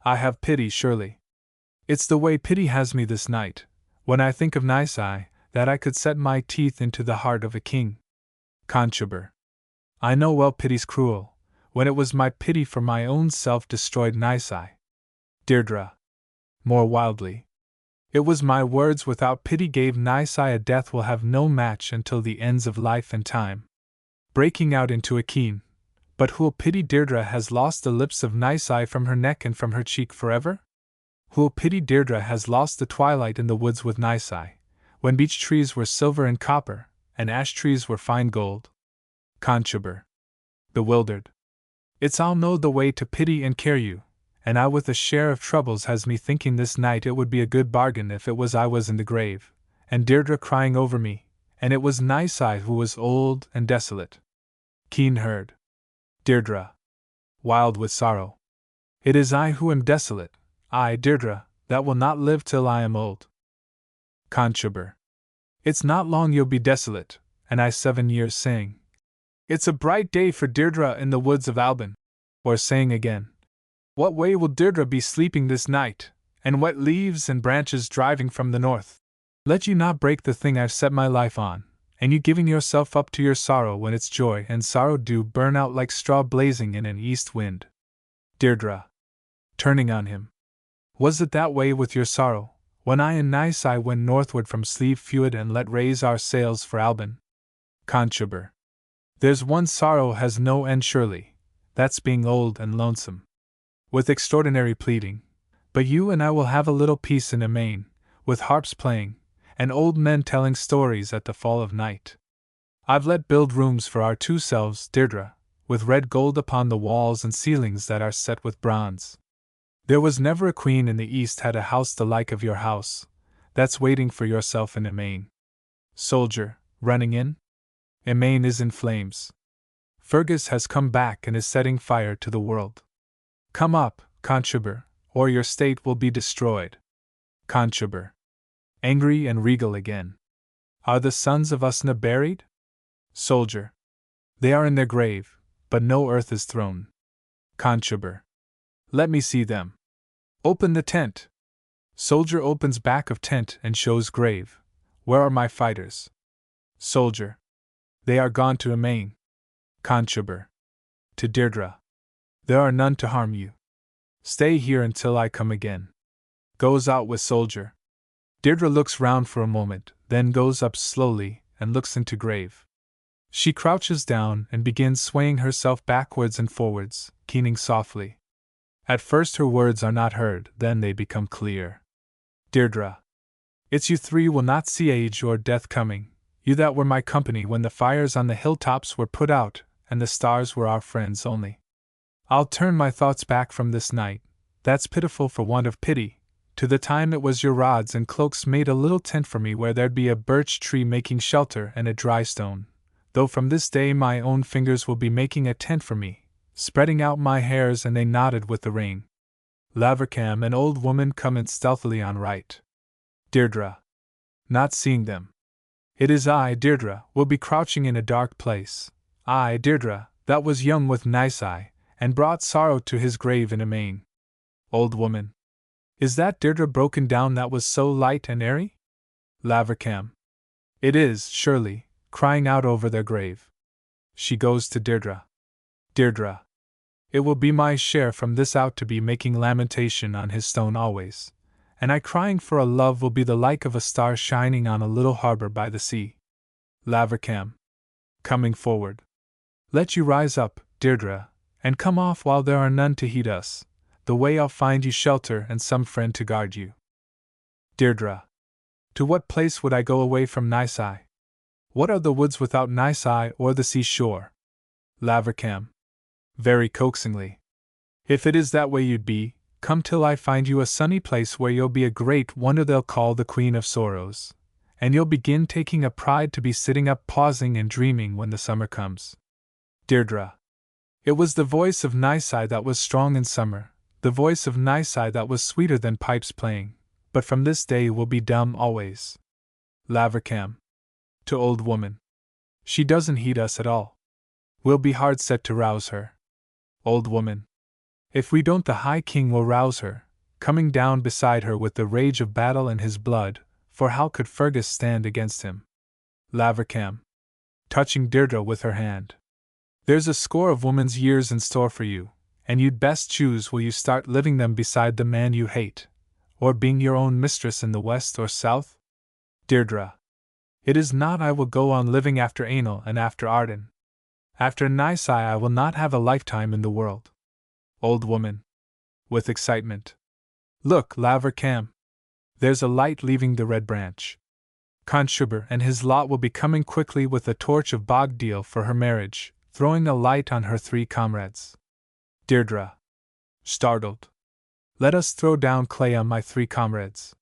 [SPEAKER 1] I have pity surely. It's the way pity has me this night, when I think of Nisai, that I could set my teeth into the heart of a king. Conchubar, I know well pity's cruel, when it was my pity for my own self destroyed Nisai. Deirdre, more wildly. It was my words without pity gave Nisai a death will have no match until the ends of life and time. Breaking out into a keen, but who'll pity Deirdre has lost the lips of Nisai from her neck and from her cheek forever? Who'll pity Deirdre has lost the twilight in the woods with Nisai, when beech trees were silver and copper, and ash trees were fine gold? Conchubar, bewildered. It's I'll know the way to pity and care you, and I with a share of troubles has me thinking this night it would be a good bargain if it was I was in the grave, and Deirdre crying over me, and it was Nisai who was old and desolate. Keen heard. Deirdre, wild with sorrow. It is I who am desolate, I, Deirdre, that will not live till I am old. Conchubar, it's not long you'll be desolate, and I 7 years saying. It's a bright day for Deirdre in the woods of Alban. Or saying again, what way will Deirdre be sleeping this night, and wet leaves and branches driving from the north? Let you not break the thing I've set my life on, and you giving yourself up to your sorrow when its joy and sorrow do burn out like straw blazing in an east wind. Deirdre, turning on him, was it that way with your sorrow, when I and Nisai went northward from Slieve Fuad and let raise our sails for Alban? Conchubar, there's one sorrow has no end surely, that's being old and lonesome. With extraordinary pleading, but you and I will have a little peace in Emain, with harps playing, and old men telling stories at the fall of night. I've let build rooms for our 2 selves, Deirdre, with red gold upon the walls and ceilings that are set with bronze. There was never a queen in the East had a house the like of your house, that's waiting for yourself in Emain. Soldier, running in? Emain is in flames. Fergus has come back and is setting fire to the world. Come up, Conchubar, or your state will be destroyed. Conchubar, angry and regal again. Are the sons of Usna buried? Soldier, they are in their grave, but no earth is thrown. Conchubar, let me see them. Open the tent. Soldier opens back of tent and shows grave. Where are my fighters? Soldier, they are gone to Emain. Conchubar, to Deirdre, there are none to harm you. Stay here until I come again. Goes out with soldier. Deirdre looks round for a moment, then goes up slowly, and looks into grave. She crouches down and begins swaying herself backwards and forwards, keening softly. At first her words are not heard, then they become clear. Deirdre. It's you three will not see age or death coming, you that were my company when the fires on the hilltops were put out, and the stars were our friends only. I'll turn my thoughts back from this night, that's pitiful for want of pity, to the time it was your rods and cloaks made a little tent for me where there'd be a birch tree making shelter and a dry stone, though from this day my own fingers will be making a tent for me, spreading out my hairs and they nodded with the rain. Lavercam and old woman come in stealthily on right. Deirdre. Not seeing them. It is I, Deirdre, will be crouching in a dark place. I, Deirdre, that was young with nice eye, and brought sorrow to his grave in amain. Old woman. Is that Deirdre broken down that was so light and airy? Lavercam. It is, surely, crying out over their grave. She goes to Deirdre. Deirdre. It will be my share from this out to be making lamentation on his stone always, and I crying for a love will be the like of a star shining on a little harbor by the sea. Lavercam. Coming forward. Let you rise up, Deirdre, and come off while there are none to heed us, the way I'll find you shelter and some friend to guard you. Deirdre. To what place would I go away from Nice-Eye? What are the woods without Nice-Eye or the sea shore? Lavercam. Very coaxingly. If it is that way you'd be, come till I find you a sunny place where you'll be a great wonder they'll call the Queen of Sorrows, and you'll begin taking a pride to be sitting up pausing and dreaming when the summer comes. Deirdre. It was the voice of Nice-Eye that was strong in summer, the voice of Nice-Eye that was sweeter than pipes playing, but from this day will be dumb always. Lavercam. To old woman. She doesn't heed us at all. We'll be hard set to rouse her. Old woman. If we don't, the High King will rouse her, coming down beside her with the rage of battle in his blood, for how could Fergus stand against him? Lavercam. Touching Deirdre with her hand. There's a score of woman's years in store for you, and you'd best choose will you start living them beside the man you hate, or being your own mistress in the west or south? Deirdre. It is not I will go on living after Aenel and after Arden. After Nice-Eye I will not have a lifetime in the world. Old woman. With excitement. Look, Lavercam. There's a light leaving the Red Branch. Conchubar and his lot will be coming quickly with a torch of bogdeal for her marriage, throwing a light on her three comrades. Deirdre. Startled. Let us throw down clay on my three comrades.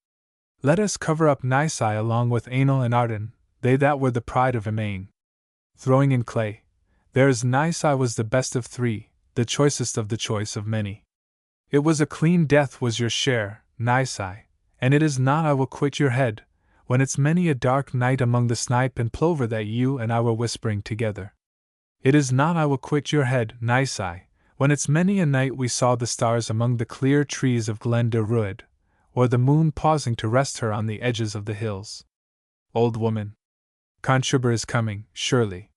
[SPEAKER 1] Let us cover up Nice-Eye along with Aenel and Arden, they that were the pride of Emain. Throwing in clay. There's Nice-Eye was the best of three, the choicest of the choice of many. It was a clean death was your share, Nice-Eye, and it is not I will quit your head, when it's many a dark night among the snipe and plover that you and I were whispering together. It is not I will quit your head, Nice-Eye, when it's many a night we saw the stars among the clear trees of Glen de Rued, or the moon pausing to rest her on the edges of the hills. Old woman. Conchubar is coming, surely.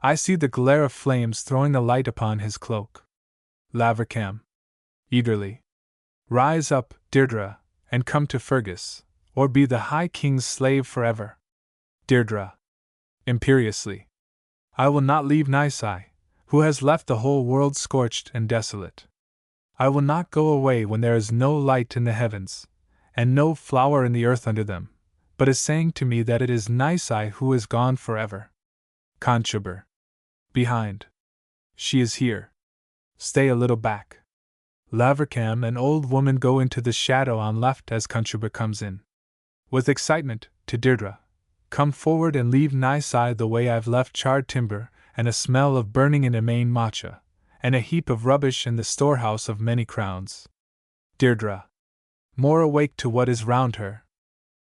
[SPEAKER 1] I see the glare of flames throwing a light upon his cloak. Lavercam. Eagerly. Rise up, Deirdre, and come to Fergus, or be the High King's slave forever. Deirdre. Imperiously. I will not leave Nice-Eye, who has left the whole world scorched and desolate. I will not go away when there is no light in the heavens, and no flower in the earth under them, but is saying to me that it is Nice-Eye who is gone forever. Conchubar. Behind. She is here. Stay a little back. Lavercam and old woman go into the shadow on left as Conchubar comes in. With excitement, to Deirdre. Come forward and leave Nice-Eye the way I've left charred timber, and a smell of burning in Emain Macha, and a heap of rubbish in the storehouse of many crowns. Deirdre. More awake to what is round her.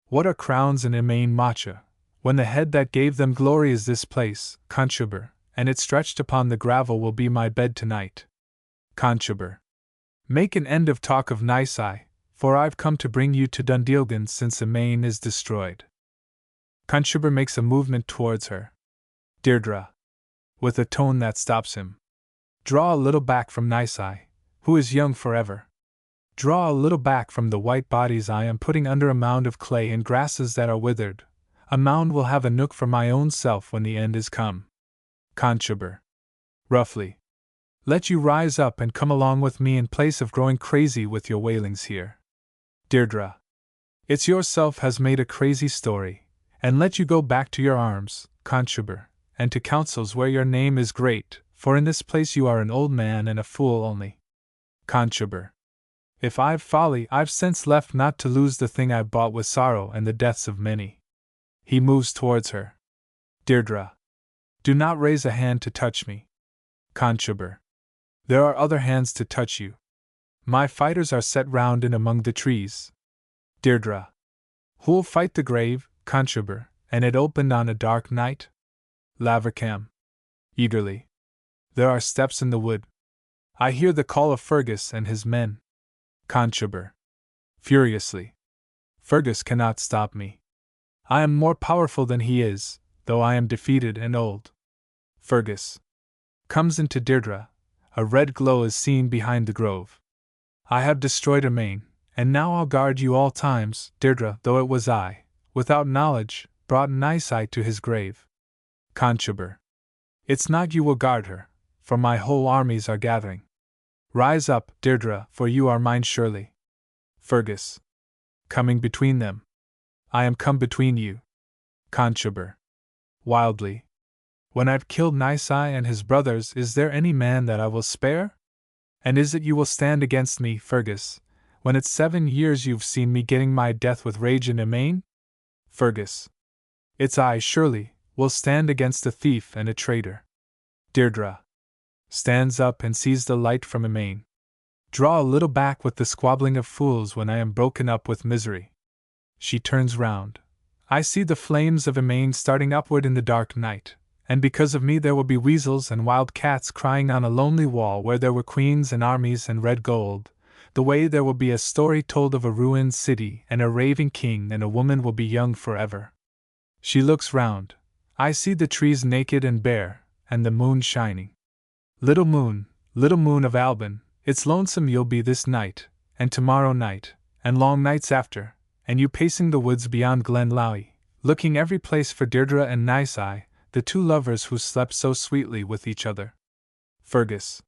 [SPEAKER 1] What are crowns in Emain Macha, when the head that gave them glory is this place, Conchubar, and it stretched upon the gravel will be my bed tonight. Conchubar. Make an end of talk of Nice-Eye, for I've come to bring you to Dundilgan since Emain is destroyed. Conchubar makes a movement towards her. Deirdre. With a tone that stops him. Draw a little back from Nice-Eye, who is young forever. Draw a little back from the white bodies I am putting under a mound of clay and grasses that are withered, A mound will have a nook for my own self when the end is come. Conchubar. Roughly. Let you rise up and come along with me in place of growing crazy with your wailings here. Deirdre. It's yourself has made a crazy story, and let you go back to your arms, Conchubar, and to councils where your name is great, for in this place you are an old man and a fool only. Conchubar. If I've folly, I've sense left not to lose the thing I've bought with sorrow and the deaths of many. He moves towards her. Deirdre. Do not raise a hand to touch me. Conchubar. There are other hands to touch you. My fighters are set round in among the trees. Deirdre. Who'll fight the grave, Conchubar, and it opened on a dark night? Lavercam. Eagerly. There are steps in the wood. I hear the call of Fergus and his men. Conchubar. Furiously. Fergus cannot stop me. I am more powerful than he is, though I am defeated and old. Fergus. Comes into Deirdre. A red glow is seen behind the grove. I have destroyed Amain, and now I'll guard you all times, Deirdre, though it was I, without knowledge, brought Nisai to his grave. Conchubar. It's not you will guard her, for my whole armies are gathering. Rise up, Deirdre, for you are mine surely. Fergus. Coming between them. I am come between you. Conchubar. Wildly. When I've killed Nisai and his brothers, is there any man that I will spare? And is it you will stand against me, Fergus, when it's 7 years you've seen me getting my death with rage in Amain? Fergus. It's I, surely, will stand against a thief and a traitor. Deirdre. Stands up and sees the light from Amain. Draw a little back with the squabbling of fools when I am broken up with misery. She turns round. I see the flames of Amain starting upward in the dark night, and because of me there will be weasels and wild cats crying on a lonely wall where there were queens and armies and red gold, the way there will be a story told of a ruined city and a raving king, and a woman will be young forever. She looks round. I see the trees naked and bare, and the moon shining. Little moon of Alban, it's lonesome you'll be this night, and tomorrow night, and long nights after, and you pacing the woods beyond Glen Lowey, looking every place for Deirdre and Nisai, the two lovers who slept so sweetly with each other. Fergus.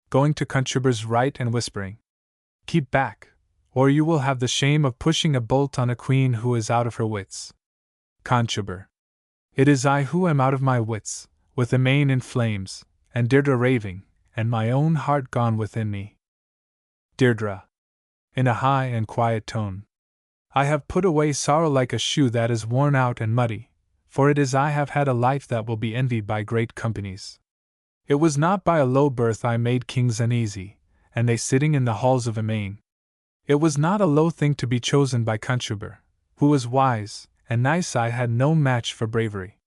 [SPEAKER 1] Going to Conchubar's right and whispering. Keep back, or you will have the shame of pushing a bolt on a queen who is out of her wits. Conchubar. It is I who am out of my wits, with Amain in flames, and Deirdre raving, and my own heart gone within me. Deirdre. In a high and quiet tone. I have put away sorrow like a shoe that is worn out and muddy, for it is I have had a life that will be envied by great companies. It was not by a low birth I made kings uneasy, and they sitting in the halls of Amain. It was not a low thing to be chosen by Conchubar, who was wise, and Nisai had no match for bravery.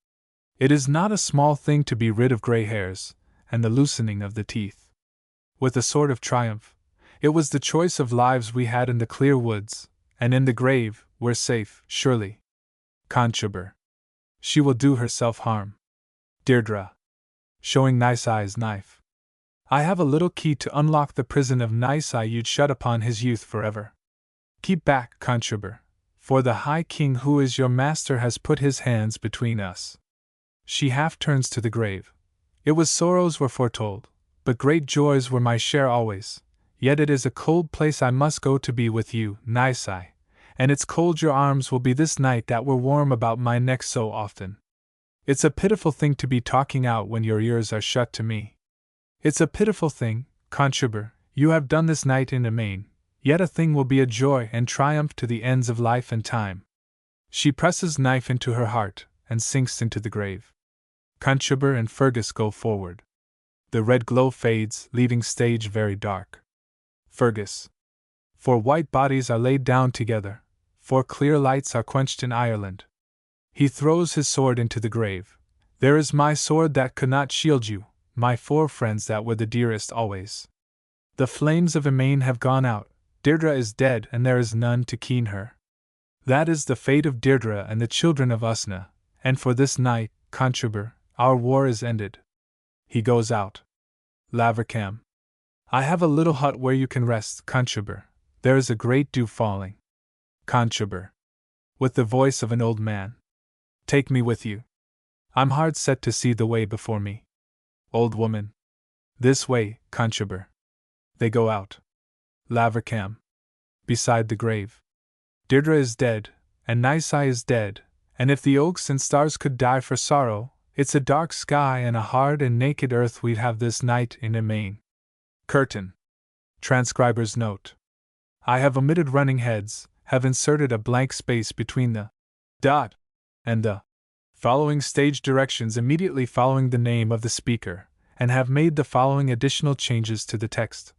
[SPEAKER 1] It is not a small thing to be rid of grey hairs, and the loosening of the teeth. With a sort of triumph, it was the choice of lives we had in the clear woods, and in the grave, we're safe, surely. Conchubar. She will do herself harm. Deirdre. Showing Nisai's knife. I have a little key to unlock the prison of Nisai you'd shut upon his youth forever. Keep back, Conchubar, for the High King who is your master has put his hands between us. She half turns to the grave. It was sorrows were foretold, but great joys were my share always, yet it is a cold place I must go to be with you, Nisai, and it's cold your arms will be this night that were warm about my neck so often. It's a pitiful thing to be talking out when your ears are shut to me. It's a pitiful thing, Conchubar, you have done this night in Amain, yet a thing will be a joy and triumph to the ends of life and time. She presses knife into her heart, and sinks into the grave. Conchubar and Fergus go forward. The red glow fades, leaving stage very dark. Fergus. 4 white bodies are laid down together, 4 clear lights are quenched in Ireland. He throws his sword into the grave. There is my sword that could not shield you, my 4 friends that were the dearest always. The flames of Amain have gone out, Deirdre is dead and there is none to keen her. That is the fate of Deirdre and the children of Usna, and for this night, Conchubar, our war is ended. He goes out. Lavercam. I have a little hut where you can rest, Conchubar. There is a great dew falling. Conchubar. With the voice of an old man. Take me with you. I'm hard set to see the way before me. Old woman. This way, Conchobar. They go out. Lavercam. Beside the grave. Deirdre is dead, and Nisai is dead, and if the oaks and stars could die for sorrow, it's a dark sky and a hard and naked earth we'd have this night in Emain. Curtain. Transcriber's note. I have omitted running heads, have inserted a blank space between the dot and the following stage directions immediately following the name of the speaker, and have made the following additional changes to the text.